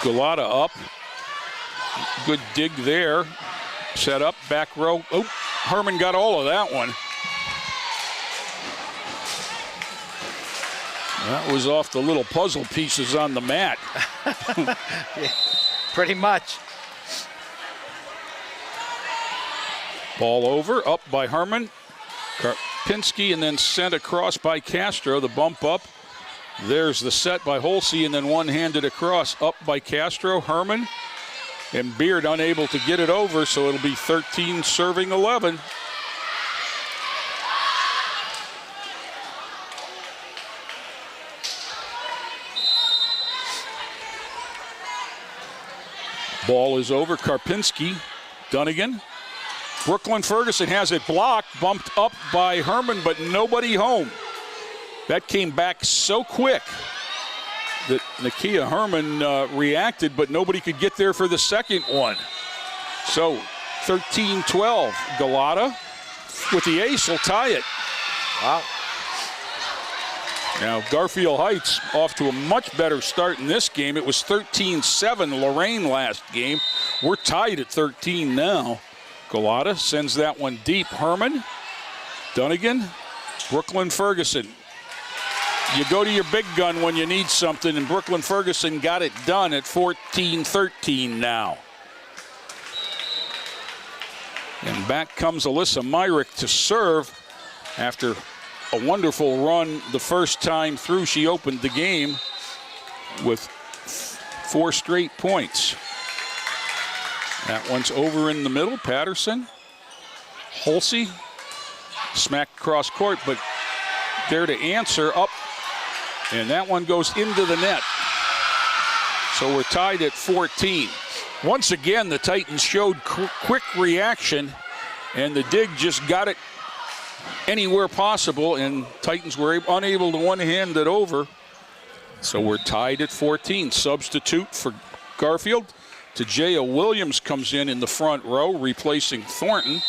Galata up. Good dig there. Set up, back row. Oh, Herman got all of that one. That was off the little puzzle pieces on the mat. Yeah, pretty much. Ball over, up by Herman. Karpinski, and then sent across by Castro, the bump up. There's the set by Holsey, and then one-handed across, up by Castro. Herman and Beard unable to get it over, so it'll be 13 serving 11. Ball is over. Karpinski, Dunnigan. Brooklyn Ferguson has it blocked, bumped up by Herman, but nobody home. That came back so quick that Nakia Herman reacted, but nobody could get there for the second one. So 13-12. Galata with the ace will tie it. Wow. Now Garfield Heights off to a much better start in this game. It was 13-7 Lorain last game. We're tied at 13 now. Galata sends that one deep. Herman, Dunnigan, Brooklyn Ferguson. You go to your big gun when you need something, and Brooklyn Ferguson got it done at 14-13 now. And back comes Alyssa Myrick to serve after a wonderful run the first time through. She opened the game with 4 straight points. That one's over in the middle. Patterson, Holsey, smacked across court, but there to answer, up. And that one goes into the net. So we're tied at 14. Once again, the Titans showed quick reaction, and the dig just got it anywhere possible, and Titans were unable to one-hand it over. So we're tied at 14. Substitute for Garfield. Tajaya Williams comes in the front row, replacing Thornton.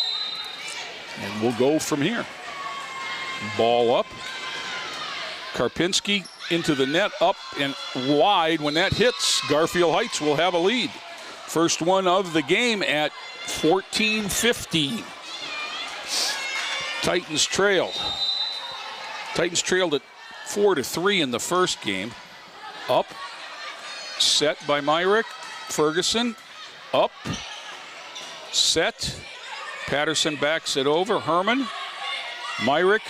And we'll go from here. Ball up. Karpinski into the net, up and wide. When that hits, Garfield Heights will have a lead. First one of the game at 14-15. Titans trail. Titans trailed at 4-3 in the first game. Up, set by Myrick. Ferguson, up, set. Patterson backs it over. Herman, Myrick,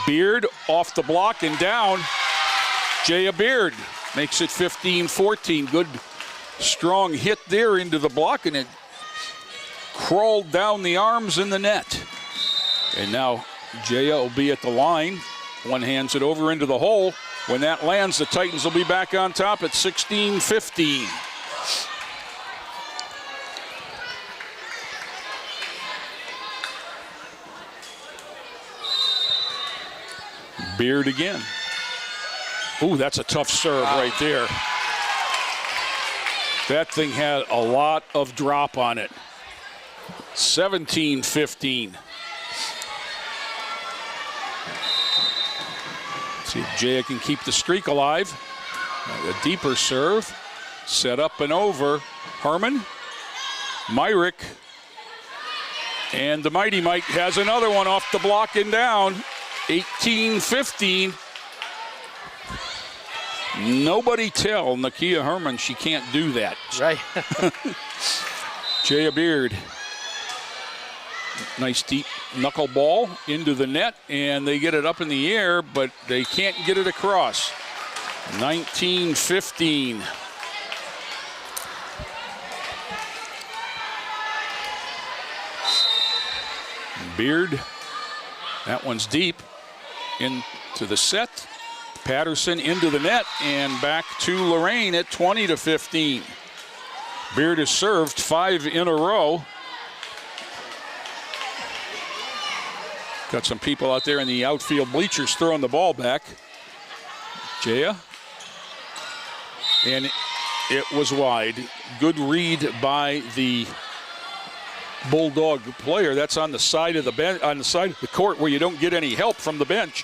Beard off the block and down. Jaya Beard makes it 15-14. Good strong hit there into the block, and it crawled down the arms in the net. And now Jaya will be at the line. One hands it over into the hole. When that lands, the Titans will be back on top at 16-15. Beard again. Ooh, that's a tough serve right there. That thing had a lot of drop on it. 17-15. See if Jaya can keep the streak alive. A deeper serve. Set up and over. Herman, Myrick, and the Mighty Mike has another one off the block and down. 18-15. Nobody tell Nakia Herman she can't do that. Right. Jaya Beard. Nice deep knuckleball into the net, and they get it up in the air, but they can't get it across. 19-15. Beard, that one's deep into the set. Patterson into the net and back to Lorain at 20-15. Beard has served 5 in a row. Got some people out there in the outfield bleachers throwing the ball back. Jaya. And it was wide. Good read by the Bulldog player. That's on the side of the bench, on the side of the court where you don't get any help from the bench.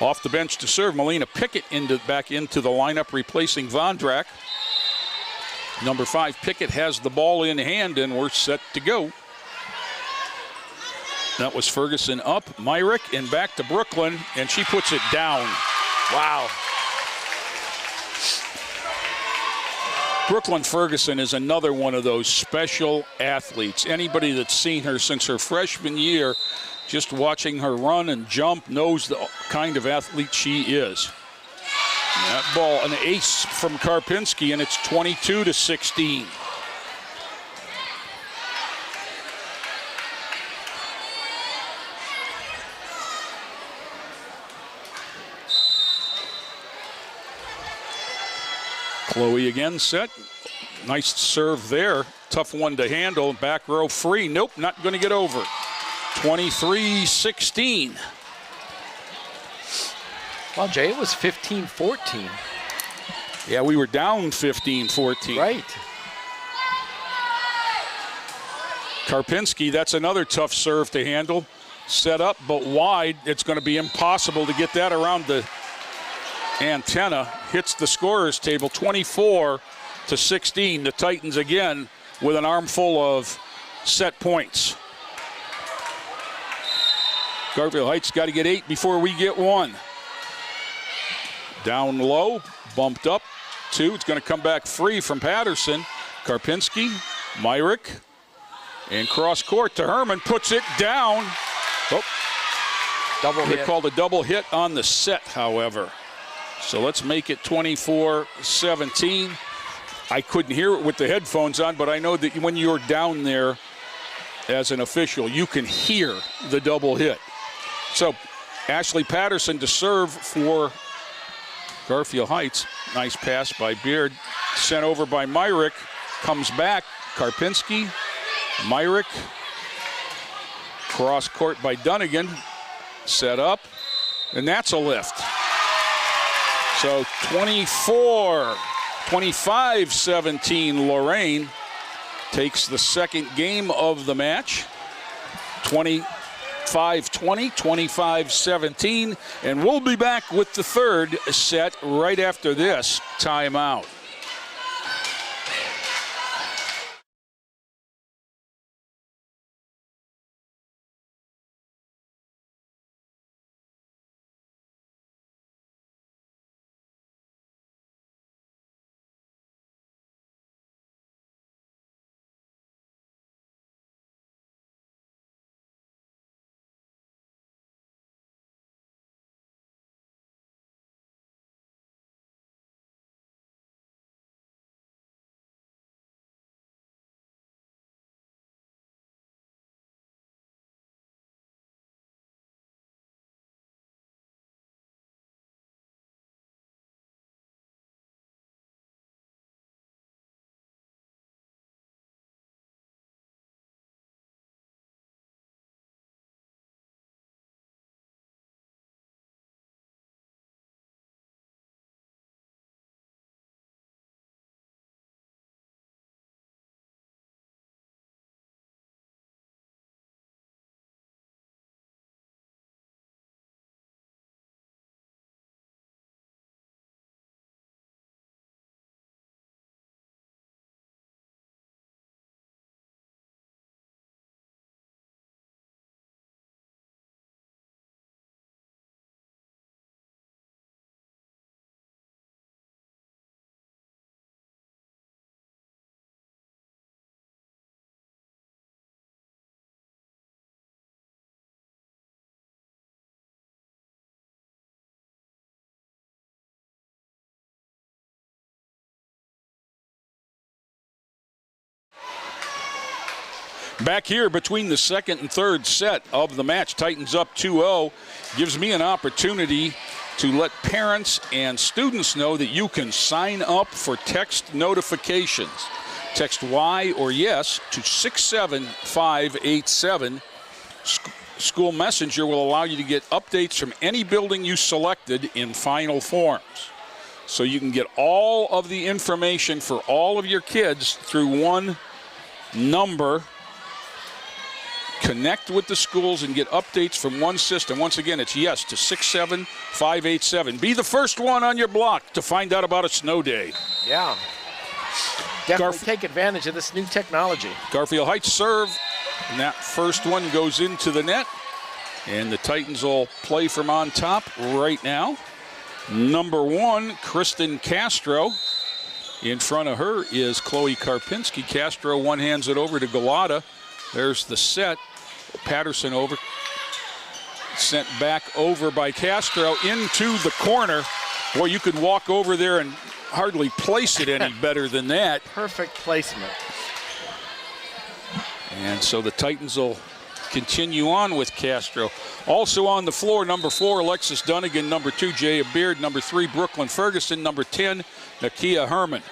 Off the bench to serve, Melina Pickett back into the lineup, replacing Vondrak. Number 5, Pickett has the ball in hand, and we're set to go. That was Ferguson up, Myrick, and back to Brooklyn, and she puts it down. Wow. Brooklyn Ferguson is another one of those special athletes. Anybody that's seen her since her freshman year, just watching her run and jump, knows the kind of athlete she is. That ball, an ace from Karpinski, and it's 22-16. Chloe again set. Nice serve there. Tough one to handle. Back row free. Nope, not going to get over. 23-16. Well, Jay, it was 15-14. Yeah, we were down 15-14. Right. Karpinski, that's another tough serve to handle. Set up, but wide. It's going to be impossible to get that around the antenna. Hits the scorer's table, 24-16. The Titans again with an armful of set points. Garfield Heights got to get 8 before we get 1. Down low, bumped up, 2. It's going to come back free from Patterson. Karpinski, Myrick, and cross court to Herman, puts it down. Oh, double hit. They called a double hit on the set, however. So let's make it 24-17. I couldn't hear it with the headphones on, but I know that when you're down there as an official, you can hear the double hit. So Ashley Patterson to serve for Garfield Heights. Nice pass by Beard. Sent over by Myrick. Comes back. Karpinski. Myrick. Cross court by Dunnigan. Set up. And that's a lift. So 25-17 Lorain takes the second game of the match. 25-20, 25-17, and we'll be back with the third set right after this timeout. Back here between the second and third set of the match, Titans up 2-0, gives me an opportunity to let parents and students know that you can sign up for text notifications. Text Y or yes to 67587. School Messenger will allow you to get updates from any building you selected in final forms. So you can get all of the information for all of your kids through one number. Connect with the schools and get updates from one system. Once again, it's yes to 67587. Be the first one on your block to find out about a snow day. Yeah. Definitely take advantage of this new technology. Garfield Heights serve, and that first one goes into the net. And the Titans will play from on top right now. Number 1, Kristen Castro. In front of her is Chloe Karpinski. Castro one-hands it over to Galata. There's the set. Patterson over. Sent back over by Castro into the corner. Boy, you could walk over there and hardly place it any better than that. Perfect placement. And so the Titans will continue on with Castro. Also on the floor, number 4, Alexis Dunnigan. Number 2, Jaya Beard. Number 3, Brooklyn Ferguson. Number 10, Nakia Herman.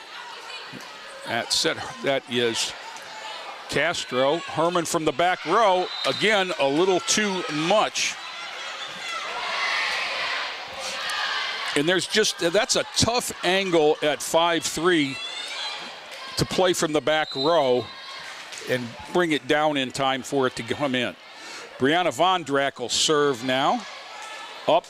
That is Castro. Herman from the back row. Again, a little too much. And that's a tough angle at 5'3" to play from the back row and bring it down in time for it to come in. Brianna Von Drack will serve now. Up.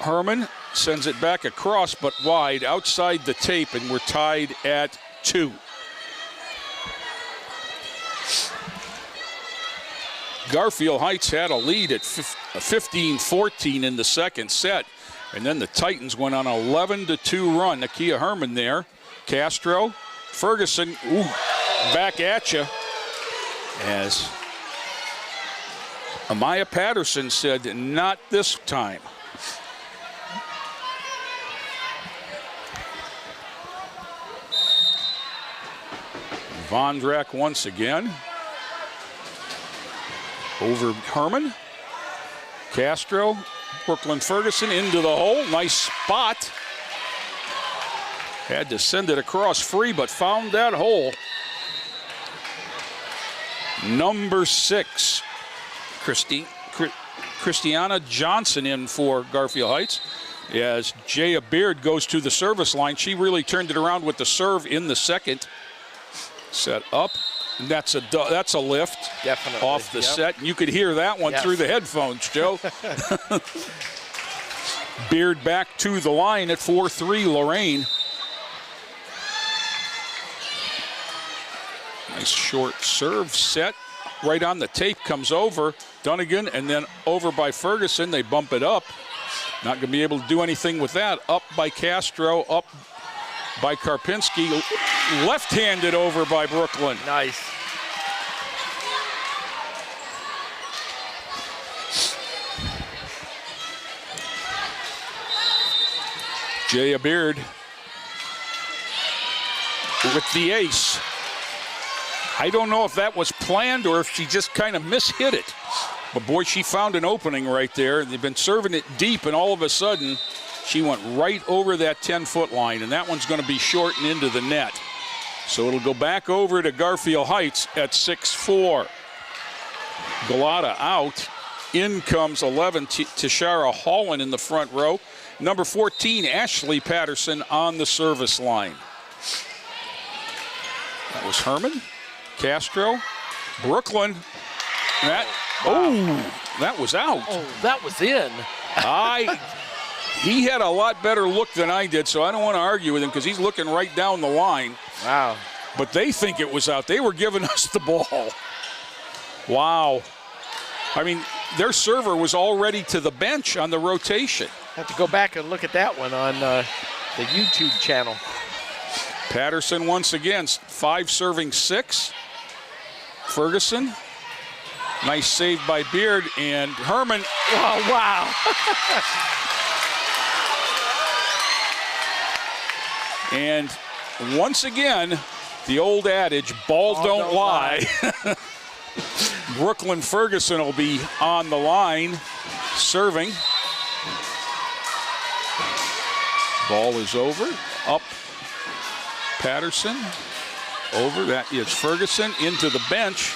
Herman sends it back across, but wide outside the tape, and we're tied at 2. Garfield Heights had a lead at 15-14 in the second set. And then the Titans went on an 11-2 run. Nakia Herman there. Castro. Ferguson. Ooh, back at you. As Amaya Patterson said, not this time. Von Drack once again. Over Herman. Castro. Brooklyn Ferguson into the hole. Nice spot. Had to send it across free, but found that hole. Number 6, Christiana Johnson in for Garfield Heights. As Jaya Beard goes to the service line. She really turned it around with the serve in the second. Set up. And that's a lift. Definitely. Off the set. You could hear that one through the headphones, Joe. Beard back to the line at 4-3 Lorain. Nice short serve set. Right on the tape comes over. Dunnigan and then over by Ferguson. They bump it up. Not going to be able to do anything with that. Up by Castro. Up by Karpinski. Left-handed over by Brooklyn. Nice. Jaya Beard with the ace. I don't know if that was planned or if she just kind of mishit it. But boy, she found an opening right there. They've been serving it deep, and all of a sudden, she went right over that 10-foot line, and that one's going to be short and into the net. So it'll go back over to Garfield Heights at 6-4. Galata out. In comes 11, Tashara Holland in the front row. Number 14, Ashley Patterson on the service line. That was Herman. Castro. Brooklyn. That was out. Oh, that was in. He had a lot better look than I did, so I don't want to argue with him because he's looking right down the line. Wow. But they think it was out. They were giving us the ball. Wow. I mean, their server was already to the bench on the rotation. Have to go back and look at that one on the YouTube channel. Patterson once again, 5 serving 6. Ferguson. Nice save by Beard, and Herman. Oh, wow. And once again, the old adage, ball don't lie. Brooklyn Ferguson will be on the line, serving. Ball is over, up. Patterson, over, that is Ferguson, into the bench.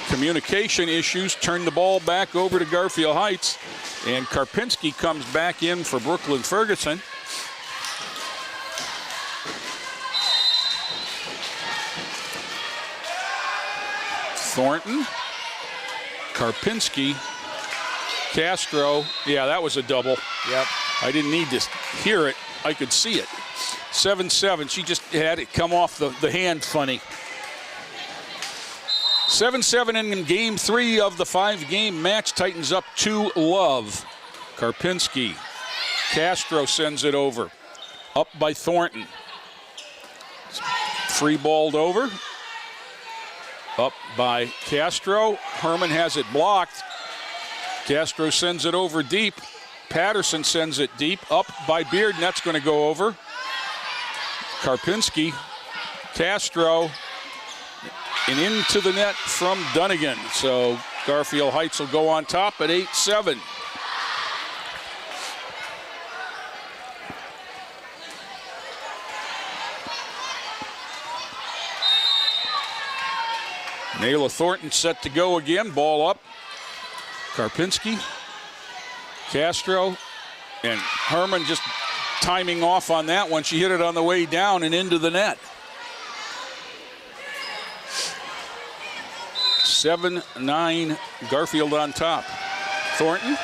communication issues, turn the ball back over to Garfield Heights, and Karpinski comes back in for Brooklyn Ferguson. Thornton, Karpinski, Castro. Yeah, that was a double. Yep. I didn't need to hear it. I could see it. 7-7. She just had it come off the hand funny. 7-7 in game 3 of the 5-game match. Titans up 2-love. Karpinski. Castro sends it over. Up by Thornton. Free balled over. Up by Castro. Herman has it blocked. Castro sends it over deep. Patterson sends it deep. Up by Beard, and that's going to go over. Karpinski. Castro. And into the net from Dunnigan. So Garfield Heights will go on top at 8-7. Nayla Thornton set to go again. Ball up. Karpinski. Castro. And Herman just timing off on that one. She hit it on the way down and into the net. 7-9, Garfield on top. Thornton.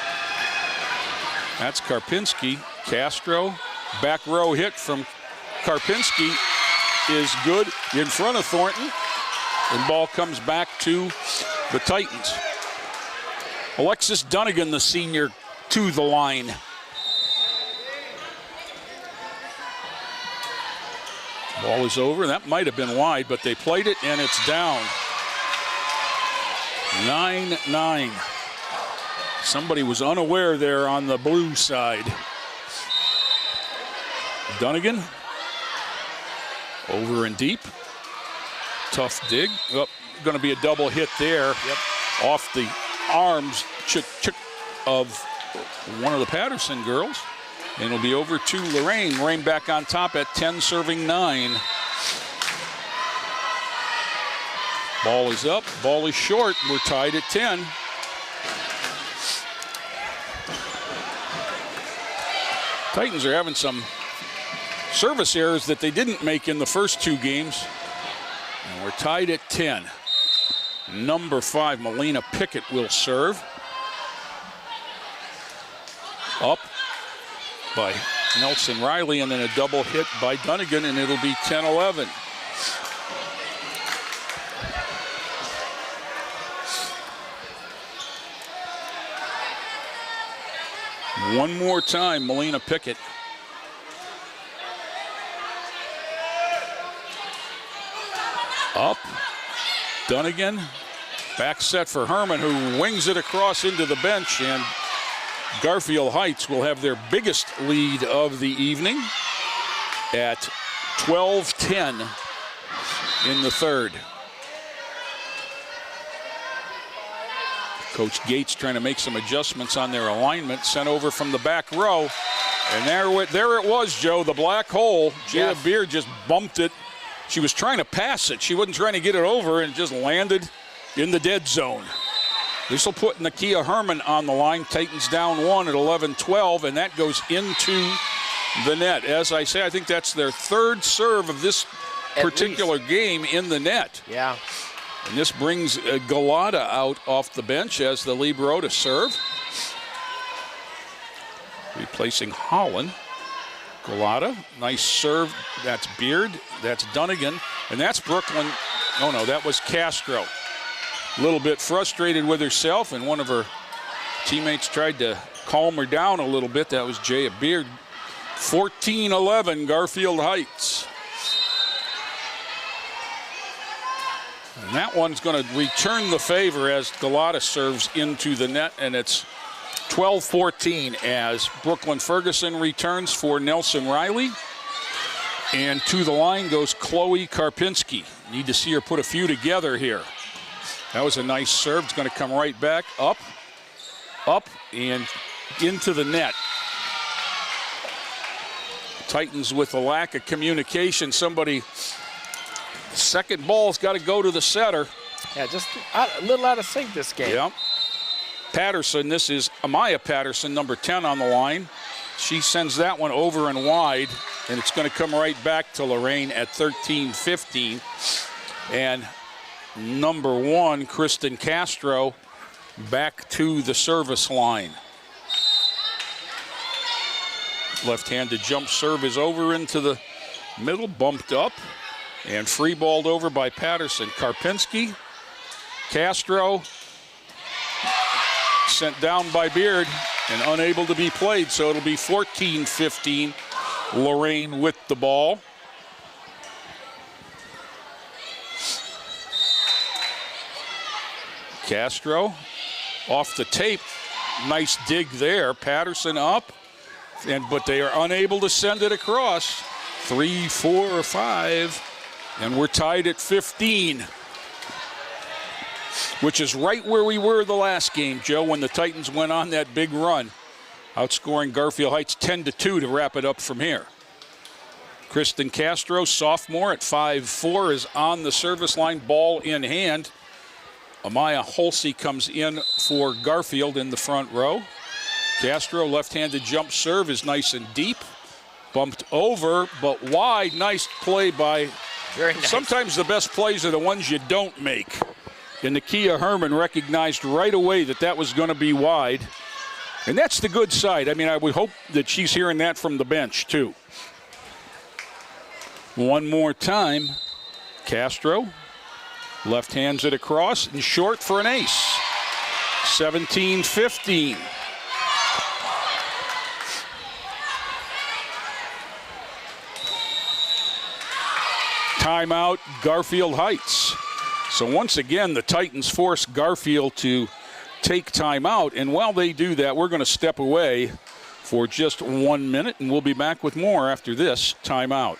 That's Karpinski. Castro. Back row hit from Karpinski is good in front of Thornton. And ball comes back to the Titans. Alexis Dunnigan, the senior, to the line. Ball is over. That might have been wide, but they played it, and it's down. 9-9. Somebody was unaware there on the blue side. Dunnigan. Over and deep. Tough dig. Oh, going to be a double hit there. Yep. Off the arms of one of the Patterson girls. And it'll be over to Lorain. Lorain back on top at 10, serving 9. Ball is up. Ball is short. We're tied at 10. Titans are having some service errors that they didn't make in the first 2 games. And we're tied at 10. Number 5, Melina Pickett will serve. Up by Nelson Riley, and then a double hit by Dunnigan, and it'll be 10-11. One more time, Melina Pickett. Up, Dunnigan, back set for Herman, who wings it across into the bench, and Garfield Heights will have their biggest lead of the evening at 12-10 in the third. Coach Gates trying to make some adjustments on their alignment, sent over from the back row, and there it was, Joe, the black hole. Gia Beard just bumped it. She was trying to pass it. She wasn't trying to get it over, and just landed in the dead zone. This will put Nakia Herman on the line. Titans down 1 at 11-12, and that goes into the net. As I say, I think that's their third serve of this particular game in the net. Yeah. And this brings Galata out off the bench as the Libero to serve. Replacing Holland. Galata, nice serve. That's Beard. That's Dunnigan. And that's Brooklyn. Oh, no, that was Castro. A little bit frustrated with herself, and one of her teammates tried to calm her down a little bit. That was Jaya Beard. 14-11, Garfield Heights. And that one's going to return the favor as Galata serves into the net, and it's 12-14 as Brooklyn Ferguson returns for Nelson Riley. And to the line goes Chloe Karpinski. Need to see her put a few together here. That was a nice serve. It's going to come right back. Up, and into the net. Titans with a lack of communication. Second ball's got to go to the setter. Yeah, just a little out of sync this game. Yep. Patterson, this is Amaya Patterson, number 10 on the line. She sends that one over and wide, and it's going to come right back to Lorain at 13-15. And number 1, Kristen Castro, back to the service line. Left-handed jump serve is over into the middle, bumped up, and free balled over by Patterson. Karpinski, Castro, sent down by Beard and unable to be played, so it'll be 14-15. Lorain with the ball. Castro off the tape. Nice dig there. Patterson up, but they are unable to send it across. 3, 4, 5, and we're tied at 15. Which is right where we were the last game, Joe, when the Titans went on that big run, outscoring Garfield Heights 10-2 to wrap it up from here. Kristen Castro, sophomore at 5'4", is on the service line, ball in hand. Amaya Holsey comes in for Garfield in the front row. Castro, left-handed jump serve is nice and deep. Bumped over, but wide. Nice play by... Very nice. Sometimes the best plays are the ones you don't make. And Nakia Herman recognized right away that that was going to be wide. And that's the good side. I mean, I would hope that she's hearing that from the bench, too. One more time. Castro left hands it across and short for an ace. 17-15. Timeout, Garfield Heights. So once again, the Titans force Garfield to take timeout, and while they do that, we're going to step away for just 1 minute, and we'll be back with more after this timeout.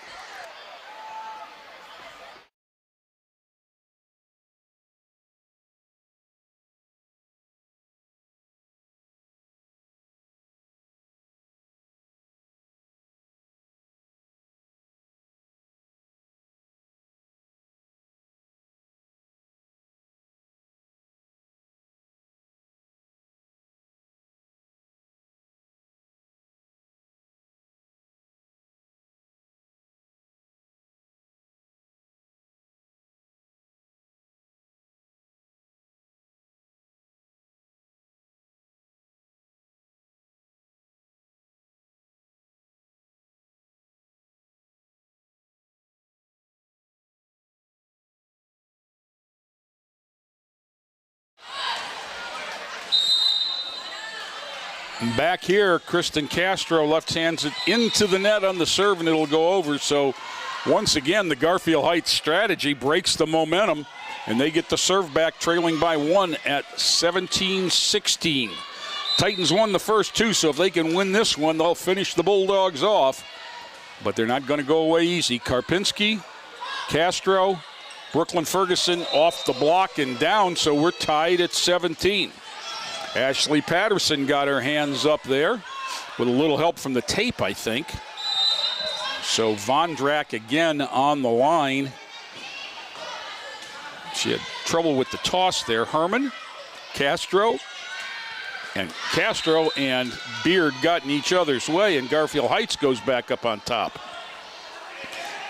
Back here, Kristen Castro left hands it into the net on the serve, and it'll go over. So once again, the Garfield Heights strategy breaks the momentum, and they get the serve back, trailing by 1 at 17-16. Titans won the first 2, so if they can win this one, they'll finish the Bulldogs off. But they're not going to go away easy. Karpinski, Castro, Brooklyn Ferguson off the block and down, so we're tied at 17. Ashley Patterson got her hands up there with a little help from the tape, I think. So Vondrak again on the line. She had trouble with the toss there. Herman, Castro and Beard got in each other's way, and Garfield Heights goes back up on top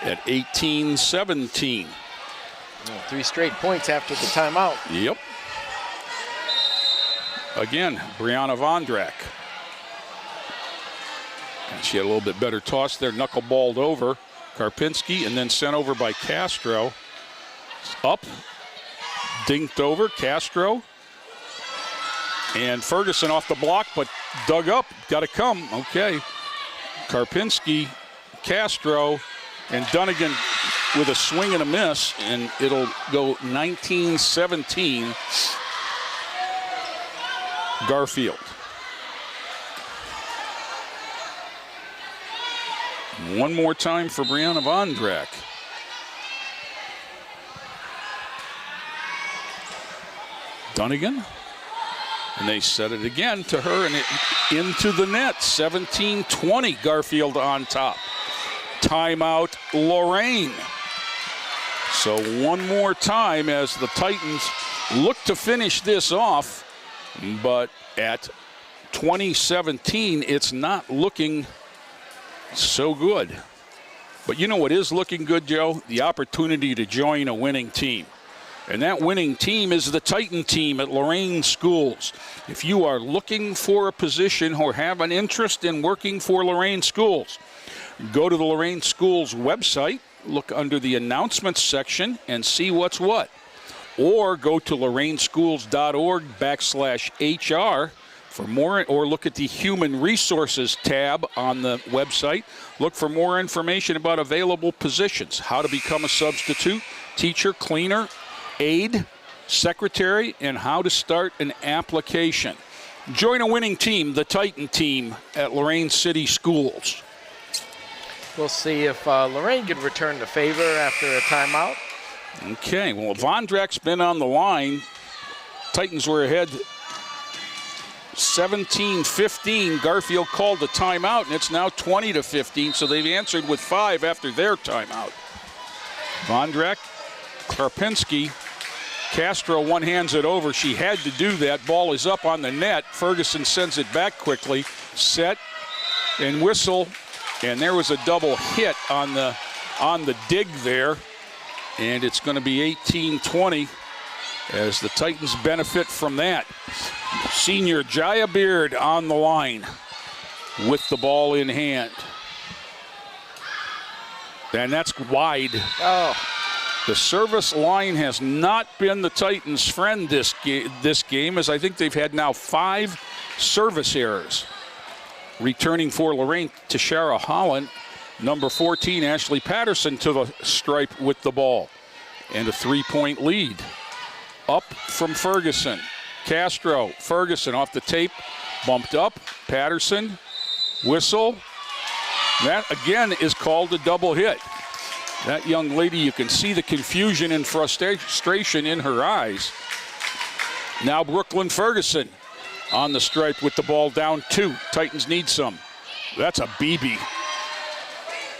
at 18-17. 3 straight points after the timeout. Yep. Again, Brianna Vondrak. And she had a little bit better toss there, knuckleballed over Karpinski, and then sent over by Castro. Up, dinked over, Castro. And Ferguson off the block, but dug up, got to come, okay. Karpinski, Castro, and Dunnigan with a swing and a miss, and it'll go 19-17. Garfield. One more time for Brianna Vondrak. Dunnigan. And they set it again to her, and it into the net. 17-20, Garfield on top. Timeout, Lorain. So one more time as the Titans look to finish this off, but at 20-17, it's not looking so good. But you know what is looking good, Joe? The opportunity to join a winning team. And that winning team is the Titan team at Lorain Schools. If you are looking for a position or have an interest in working for Lorain Schools, go to the Lorain Schools website, look under the announcements section and see what's what. Or go to loraineschools.org/HR for more, or look at the Human Resources tab on the website. Look for more information about available positions, how to become a substitute, teacher, cleaner, aide, secretary, and how to start an application. Join a winning team, the Titan team at Lorain City Schools. We'll see if Lorain can return the favor after a timeout. Okay, well, Vondrak's been on the line. Titans were ahead 17-15. Garfield called the timeout, and it's now 20-15, so they've answered with 5 after their timeout. Vondrak, Karpinski, Castro one-hands it over. She had to do that. Ball is up on the net. Ferguson sends it back quickly. Set and whistle, and there was a double hit on the dig there, and it's going to be 18-20 as the Titans benefit from that. Senior Jaya Beard on the line with the ball in hand. And that's wide. Oh. The service line has not been the Titans' friend this game, as I think they've had now 5 service errors. Returning for Lorain, Tashara Holland. Number 14, Ashley Patterson, to the stripe with the ball. And a 3-point lead. Up from Ferguson. Castro, Ferguson off the tape, bumped up. Patterson, whistle. That, again, is called a double hit. That young lady, you can see the confusion and frustration in her eyes. Now Brooklyn Ferguson on the stripe with the ball down 2. Titans need some. That's a BB.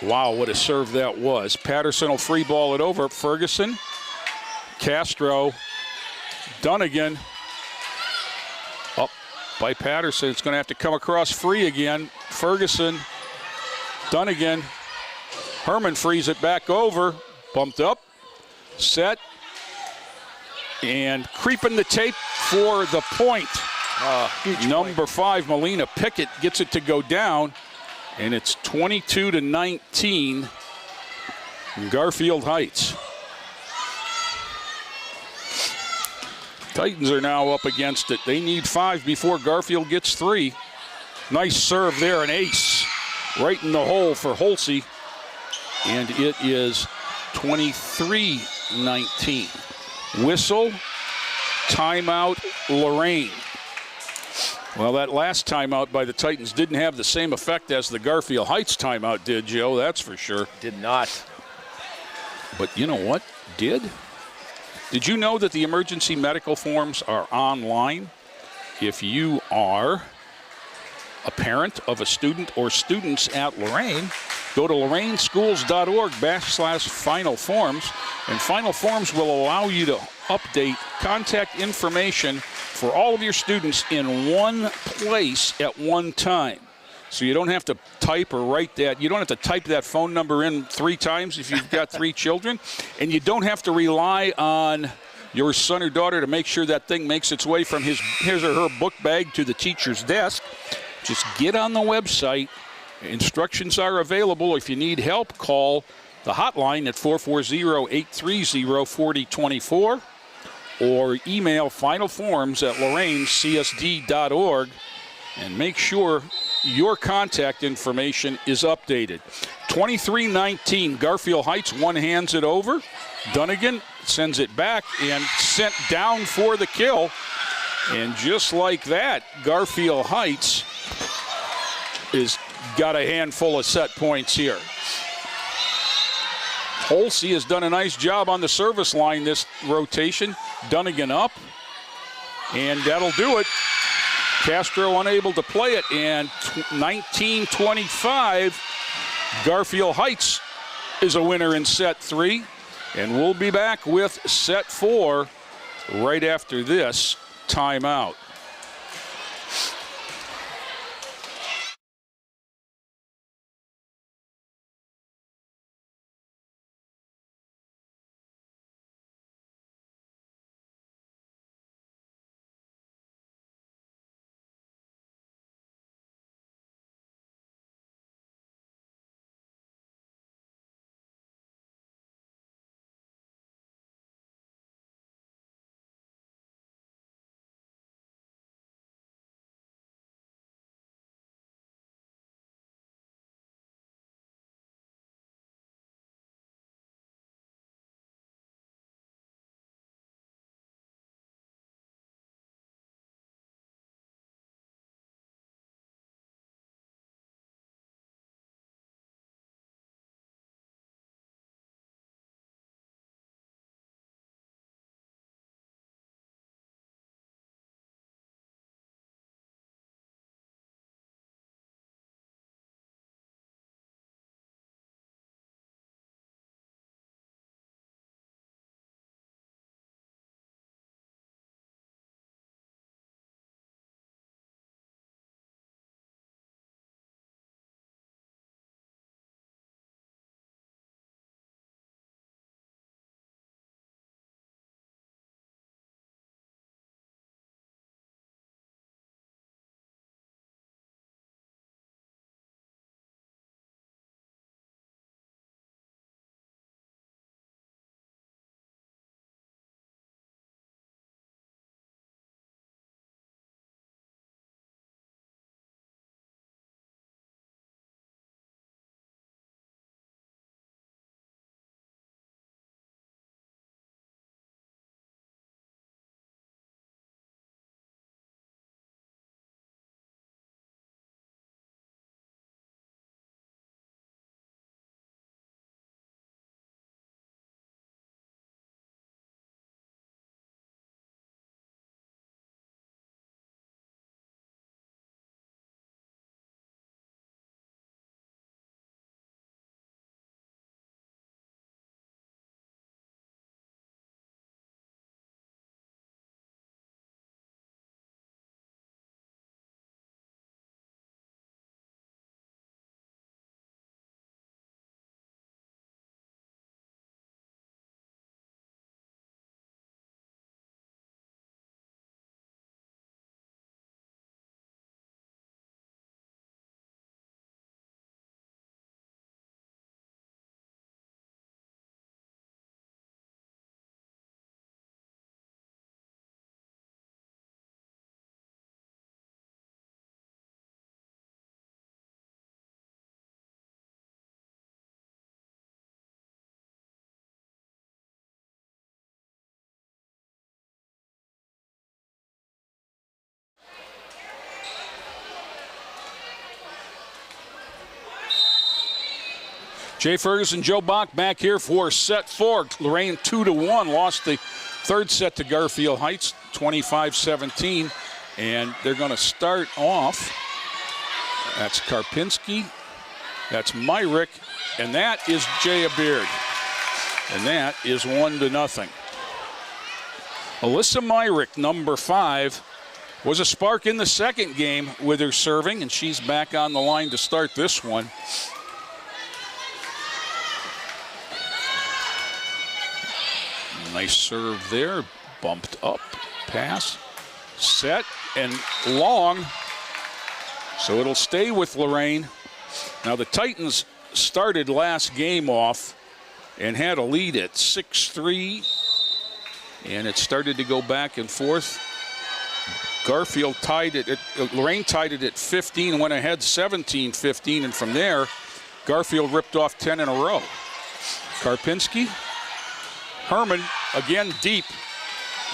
Wow, what a serve that was. Patterson will free ball it over. Ferguson, Castro, Dunnigan. Up by Patterson. It's going to have to come across free again. Ferguson, Dunnigan. Herman frees it back over. Bumped up. Set. And creeping the tape for the point. Number 5, Melina Pickett, gets it to go down. And it's 22-19. Garfield Heights. Titans are now up against it. They need 5 before Garfield gets 3. Nice serve there, an ace. Right in the hole for Holsey. And it is 23-19. Whistle, timeout, Lorain. Well, that last timeout by the Titans didn't have the same effect as the Garfield Heights timeout did, Joe, that's for sure. Did not. But you know what did? Did you know that the emergency medical forms are online? If you are a parent of a student or students at Lorain, go to loraineschools.org/final forms, and final forms will allow you to update contact information for all of your students in one place at one time. So you don't have to type or write that. You don't have to type that phone number in 3 times if you've got 3 children, and you don't have to rely on your son or daughter to make sure that thing makes its way from his or her book bag to the teacher's desk. Just get on the website. Instructions are available. If you need help, call the hotline at 440-830-4024 or email finalforms@loraincsd.org and make sure your contact information is updated. 23-19, Garfield Heights one-hands it over. Dunnigan sends it back and sent down for the kill. And just like that, Garfield Heights is got a handful of set points here. Holsey has done a nice job on the service line this rotation. Dunnigan up, and that'll do it. Castro unable to play it, and 19-25, Garfield Heights is a winner in set 3. And we'll be back with set 4 right after this timeout. Jay Ferguson, Joe Bach back here for set 4. Lorain 2-1, lost the third set to Garfield Heights, 25-17. And they're going to start off. That's Karpinski, that's Myrick, and that is Jay Beard. And that is 1-0. Alyssa Myrick, number 5, was a spark in the second game with her serving, and she's back on the line to start this one. Nice serve there, bumped up, pass, set, and long. So it'll stay with Lorain. Now the Titans started last game off and had a lead at 6-3, and it started to go back and forth. Garfield tied it at, Lorain tied it at 15 and went ahead 17-15, and from there, Garfield ripped off 10 in a row. Karpinski, Herman, again deep,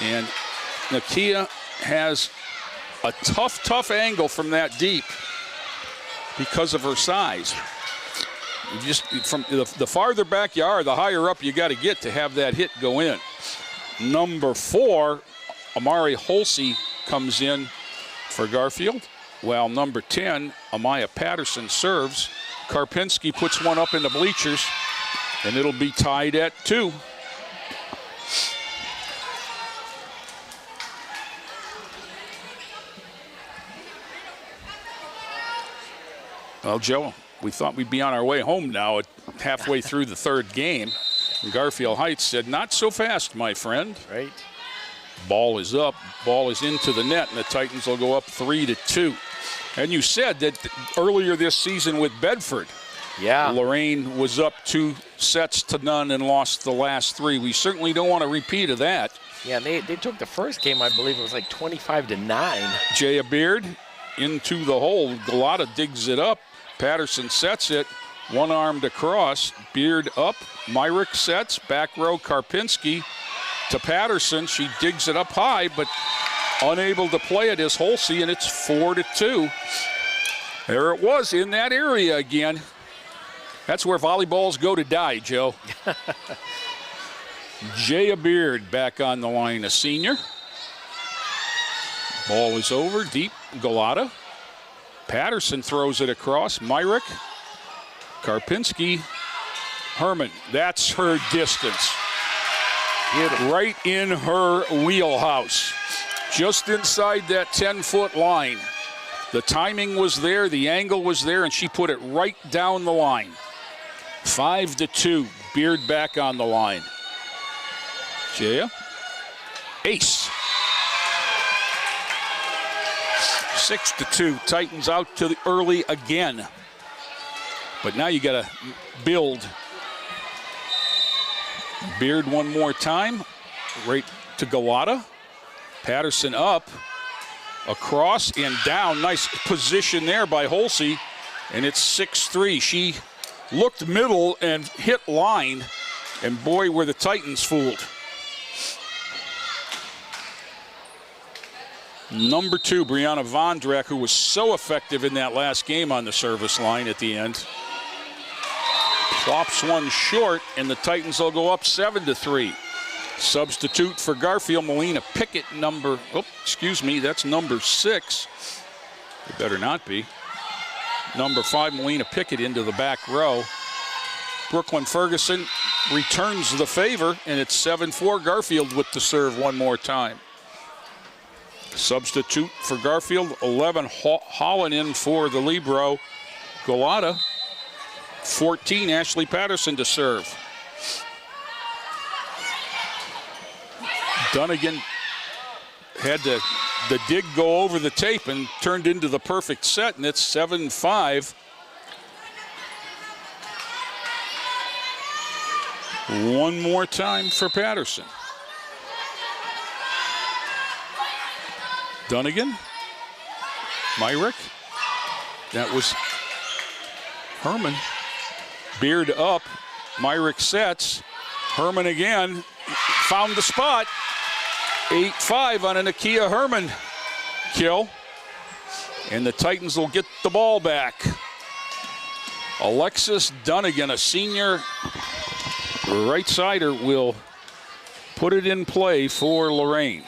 and Nakia has a tough angle from that deep because of her size. You just, from the farther back you are, the higher up you got to get to have that hit go in. Number 4, Amari Holsey comes in for Garfield, while number 10, Amaya Patterson, serves. Karpinski puts one up in the bleachers, and it'll be tied at 2. Well, Joe, we thought we'd be on our way home now at halfway through the third game. And Garfield Heights said, not so fast, my friend. Right. Ball is up, ball is into the net, and the Titans will go up 3-2. And you said that earlier this season with Bedford, Lorain was up 2-0 and lost the last 3. We certainly don't want a repeat of that. Yeah, they took the first game, I believe it was like 25-9. Jaya Beard into the hole. Galata digs it up. Patterson sets it. One-armed across. Beard up. Myrick sets. Back row Karpinski to Patterson. She digs it up high, but unable to play it is Holsey, and it's 4-2. There it was in that area again. That's where volleyballs go to die, Joe. Jaya Beard back on the line, a senior. Ball is over, deep, Galata. Patterson throws it across, Myrick. Karpinski, Herman, that's her distance. Beautiful. Right in her wheelhouse. Just inside that 10-foot line. The timing was there, the angle was there, and she put it right down the line. 5-2, Beard back on the line. Jaya, ace. 6-2, Titans out to the early again. But now you got to build. Beard one more time, right to Galata. Patterson up, across and down. Nice position there by Holsey, and it's 6-3. She looked middle and hit line, and boy, were the Titans fooled. Number 2, Brianna Vondrak, who was so effective in that last game on the service line at the end. Plops one short, and the Titans will go up 7-3. Substitute for Garfield, Melina Pickett, that's number 6. It better not be. Number 5, Melina Pickett into the back row. Brooklyn Ferguson returns the favor, and it's 7-4. Garfield with the serve one more time. Substitute for Garfield, 11 Holland in for the Libero. Galata, 14, Ashley Patterson to serve. Dunnigan had the dig go over the tape and turned into the perfect set, and it's 7-5. One more time for Patterson. Dunnigan, Myrick, that was Herman. Beard up, Myrick sets, Herman again, found the spot. 8-5 on an Akia Herman kill. And the Titans will get the ball back. Alexis Dunnigan, a senior right-sider, will put it in play for Lorain.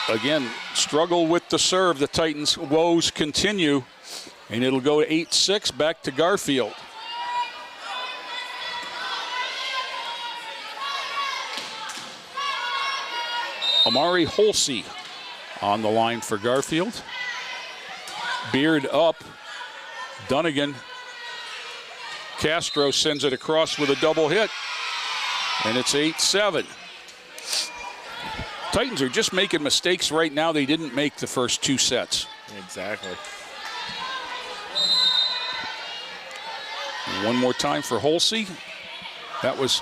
Again, struggle with the serve. The Titans' woes continue, and it'll go 8-6 back to Garfield. Amari Holsey on the line for Garfield. Beard up. Dunnigan. Castro sends it across with a double hit, and it's 8-7. Titans are just making mistakes right now they didn't make the first 2 sets. Exactly. One more time for Holsey. That was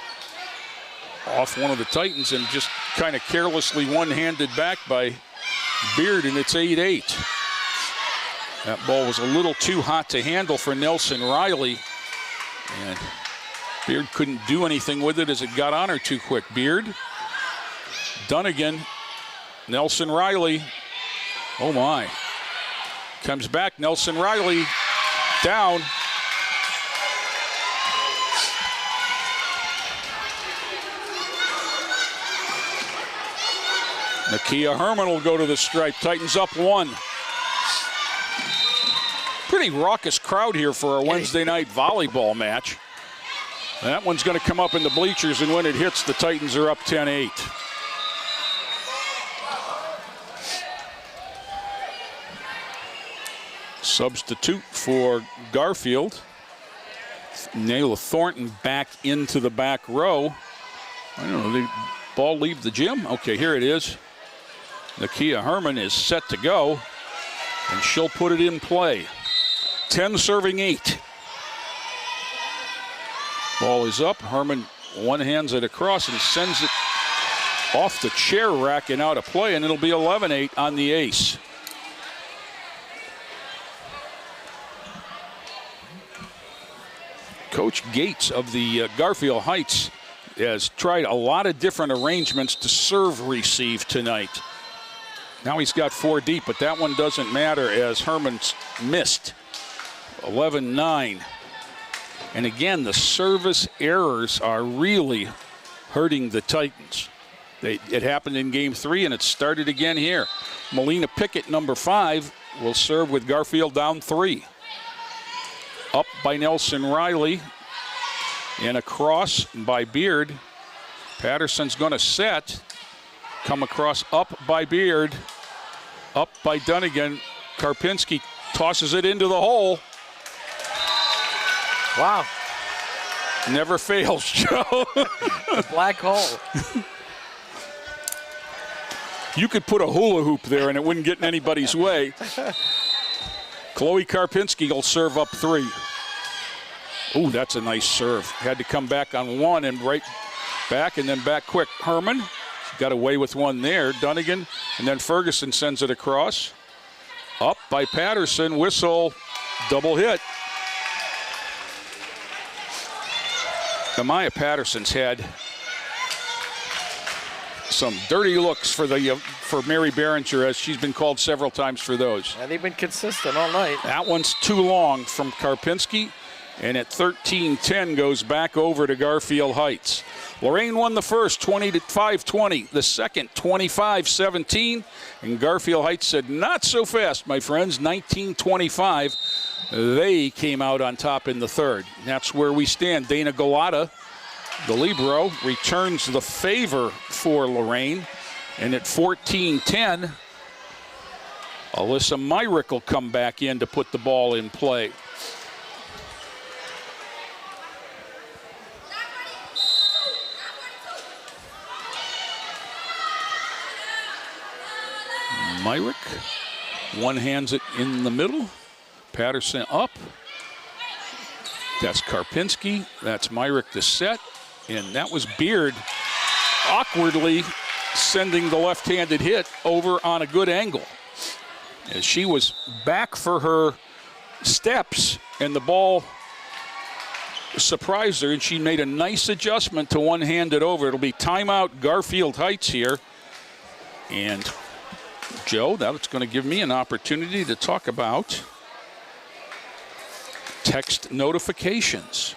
off one of the Titans and just kind of carelessly one-handed back by Beard, and it's 8-8. That ball was a little too hot to handle for Nelson Riley, and Beard couldn't do anything with it as it got on her too quick. Beard, Dunnigan, Nelson Riley, oh my. Comes back, Nelson Riley down. Nakia Herman will go to the stripe. Titans up 1. Pretty raucous crowd here for a Wednesday night volleyball match. That one's going to come up in the bleachers, and when it hits, the Titans are up 10-8. Substitute for Garfield. Nayla Thornton back into the back row. I don't know, the ball leave the gym? Okay, here it is. Nakia Herman is set to go, and she'll put it in play. 10 serving 8. Ball is up. Herman one-hands it across and sends it off the chair rack and out of play, and it'll be 11-8 on the ace. Coach Gates of the Garfield Heights has tried a lot of different arrangements to serve receive tonight. Now he's got 4 deep, but that one doesn't matter as Herman's missed. 11-9. And again, the service errors are really hurting the Titans. It happened in game 3, and it started again here. Melina Pickett, number 5, will serve with Garfield down 3. Up by Nelson Riley, and across by Beard. Patterson's going to set. Come across up by Beard, up by Dunnigan. Karpinski tosses it into the hole. Wow. Never fails, Joe. A black hole. You could put a hula hoop there and it wouldn't get in anybody's way. Chloe Karpinski will serve up 3. Ooh, that's a nice serve. Had to come back on 1 and right back and then back quick. Herman got away with 1 there. Dunnigan, and then Ferguson sends it across. Up by Patterson, whistle, double hit. Amaya Patterson's had some dirty looks for Mary Behringer, as she's been called several times for those. Yeah, they've been consistent all night. That one's too long from Karpinski, and at 13-10 goes back over to Garfield Heights. Lorain won the first 25-20, the second 25-17, and Garfield Heights said, not so fast, my friends, 19-25. They came out on top in the third. That's where we stand. Dana Galata, the Libero, returns the favor for Lorain. And at 14-10, Alyssa Myrick will come back in to put the ball in play. Myrick one-hands it in the middle. Patterson up. That's Karpinski. That's Myrick the set. And that was Beard awkwardly sending the left-handed hit over on a good angle. As she was back for her steps, and the ball surprised her, and she made a nice adjustment to one-hand it over. It'll be timeout Garfield Heights here. And Joe, that's going to give me an opportunity to talk about text notifications.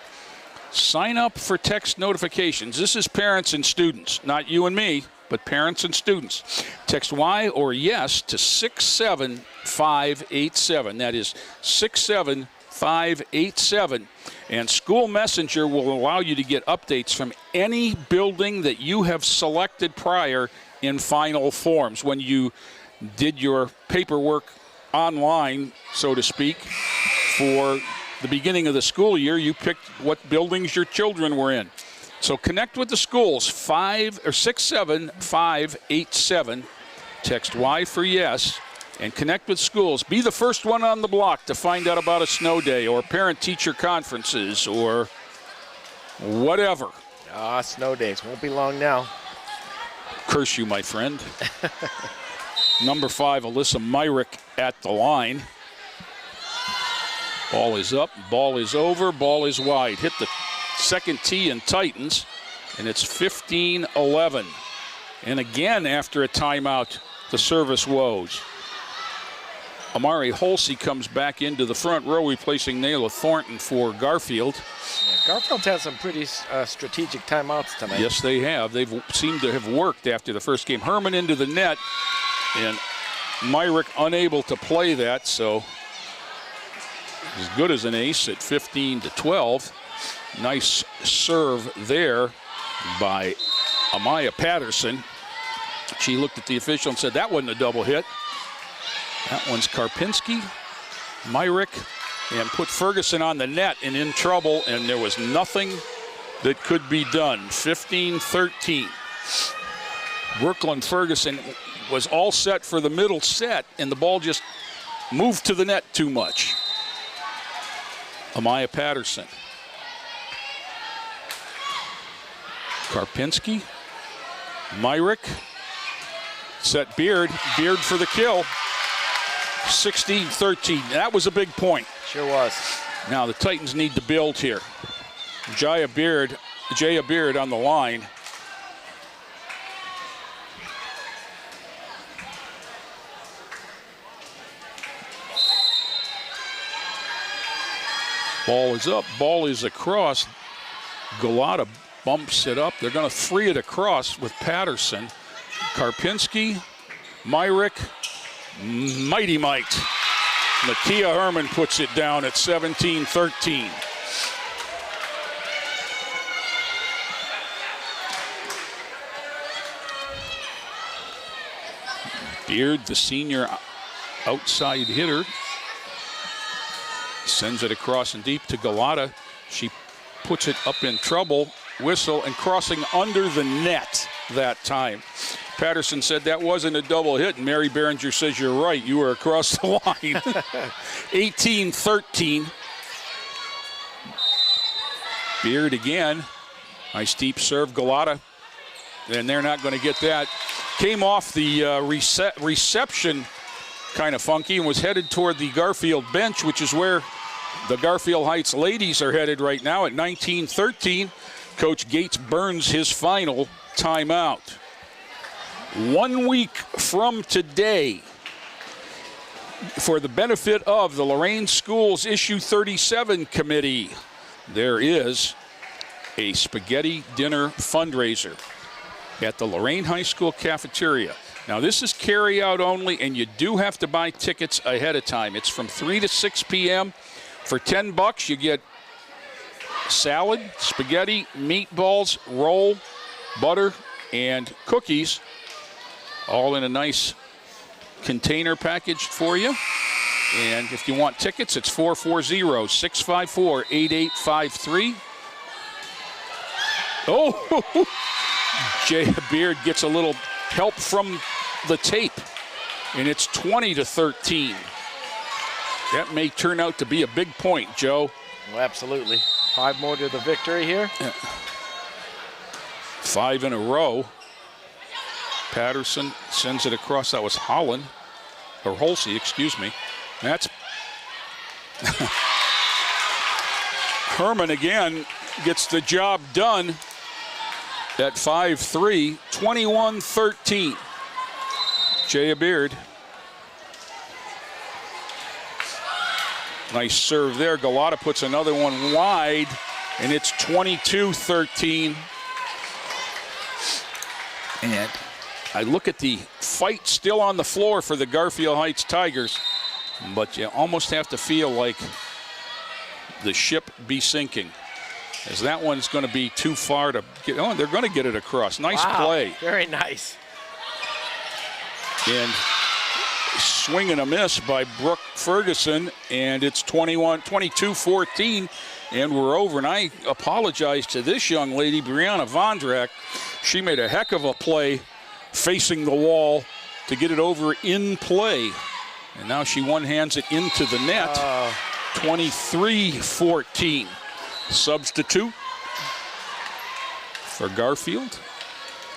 Sign up for text notifications. This is parents and students, not you and me, but parents and students. Text Y or yes to 67587. That is 67587. And School Messenger will allow you to get updates from any building that you have selected prior in final forms. When you did your paperwork online, so to speak, for the beginning of the school year, you picked what buildings your children were in. So connect with the schools, 67587. Text Y for yes, and connect with schools. Be the first one on the block to find out about a snow day or parent-teacher conferences or whatever. Snow days won't be long now. Curse you, my friend. Number 5, Alyssa Myrick at the line. Ball is up, ball is over, ball is wide. Hit the second tee in Titans, and it's 15-11. And again, after a timeout, the service woes. Amari Holsey comes back into the front row, replacing Nayla Thornton for Garfield. Yeah, Garfield has some pretty strategic timeouts tonight. Yes, they have. They've seemed to have worked after the first game. Herman into the net, and Myrick unable to play that, so as good as an ace at 15-12. Nice serve there by Amaya Patterson. She looked at the official and said that wasn't a double hit. That one's Karpinski. Myrick and put Ferguson on the net and in trouble, and there was nothing that could be done. 15-13. Brooklyn Ferguson was all set for the middle set, and the ball just moved to the net too much. Amaya Patterson. Karpinski. Myrick. Set Beard. Beard for the kill. 16-13. That was a big point. Sure was. Now the Titans need to build here. Jaya Beard on the line. Ball is up, ball is across. Galata bumps it up. They're going to free it across with Patterson. Karpinski, Myrick, Mighty Mite. Nakia Herman puts it down at 17-13. Beard, the senior outside hitter, sends it across and deep to Galata. She puts it up in trouble, whistle, and crossing under the net that time. Patterson said that wasn't a double hit, and Mary Behringer says, you're right, you were across the line. 18-13. Beard again. Nice deep serve, Galata. And they're not going to get that. Came off the reception kind of funky and was headed toward the Garfield bench, which is where the Garfield Heights ladies are headed right now at 19-13. Coach Gates burns his final timeout. 1 week from today, for the benefit of the Lorain Schools Issue 37 Committee, there is a spaghetti dinner fundraiser at the Lorain High School cafeteria. Now, this is carry-out only, and you do have to buy tickets ahead of time. It's from 3 to 6 p.m. For $10, you get salad, spaghetti, meatballs, roll, butter, and cookies, all in a nice container packaged for you. And if you want tickets, it's 440-654-8853. Oh, Jay Beard gets a little help from the tape, and it's 20-13. That may turn out to be a big point, Joe. Well, absolutely. 5 more to the victory here. Yeah. 5 in a row. Patterson sends it across. That was Holland, or Holsey, excuse me. That's Herman again gets the job done at 5-3, 21-13. Jaya Beard. Nice serve there. Galata puts another one wide, and it's 22-13. And I look at the fight still on the floor for the Garfield Heights Tigers, but you almost have to feel like the ship be sinking, as that one's going to be too far to get. Oh, they're going to get it across. Nice play. Very nice. And swing and a miss by Brooke Ferguson, and it's 22-14, and we're over. And I apologize to this young lady, Brianna Vondrak. She made a heck of a play facing the wall to get it over in play. And now she one-hands it into the net. 23-14. Substitute for Garfield.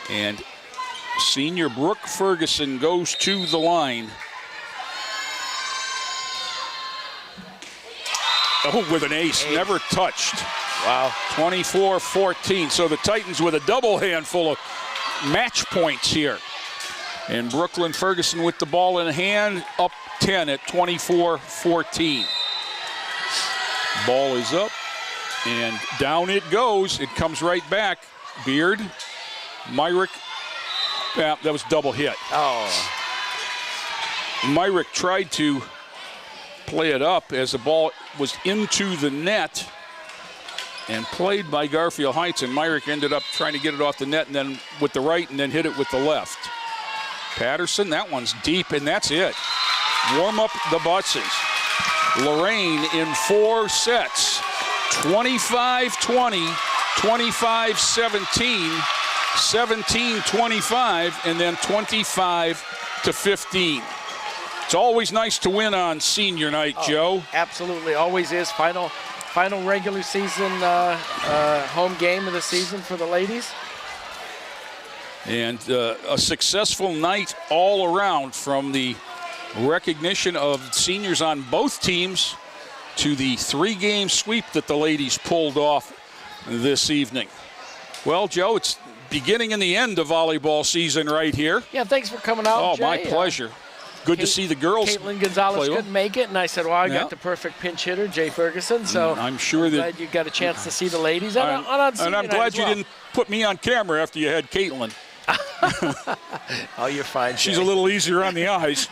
And senior Brooke Ferguson goes to the line. Oh, with an ace, never touched. Wow. 24-14. So the Titans with a double handful of match points here. And Brooklyn Ferguson with the ball in hand, up 10 at 24-14. Ball is up, and down it goes. It comes right back. Beard, Myrick. Yeah, that was double hit. Oh. Myrick tried to play it up as the ball was into the net and played by Garfield Heights, and Myrick ended up trying to get it off the net and then with the right and then hit it with the left. Patterson, that one's deep, and that's it. Warm up the buses. Lorain in 4 sets. 25-20, 25-17, 17-25, and then 25-15. It's always nice to win on senior night, Joe. Absolutely, always is. Final regular season home game of the season for the ladies. And a successful night all around, from the recognition of seniors on both teams to the 3-game sweep that the ladies pulled off this evening. Well, Joe, it's beginning and the end of volleyball season right here. Yeah, thanks for coming out, Oh, Jay. my pleasure. Good to see the girls. Caitlin Gonzalez couldn't make it, and I said, well, I got the perfect pinch hitter, Jay Ferguson, so I'm sure that glad you got a chance to see the ladies. And I'm glad you didn't put me on camera after you had Caitlin. Oh, you're fine, Jay. She's a little easier on the eyes.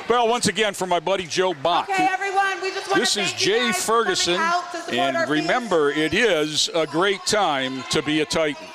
Well, once again, for my buddy Joe Bach. Okay, everyone, we just want This to is thank you Jay guys for coming Ferguson, out to support and our remember, it is a great time to be a Titan.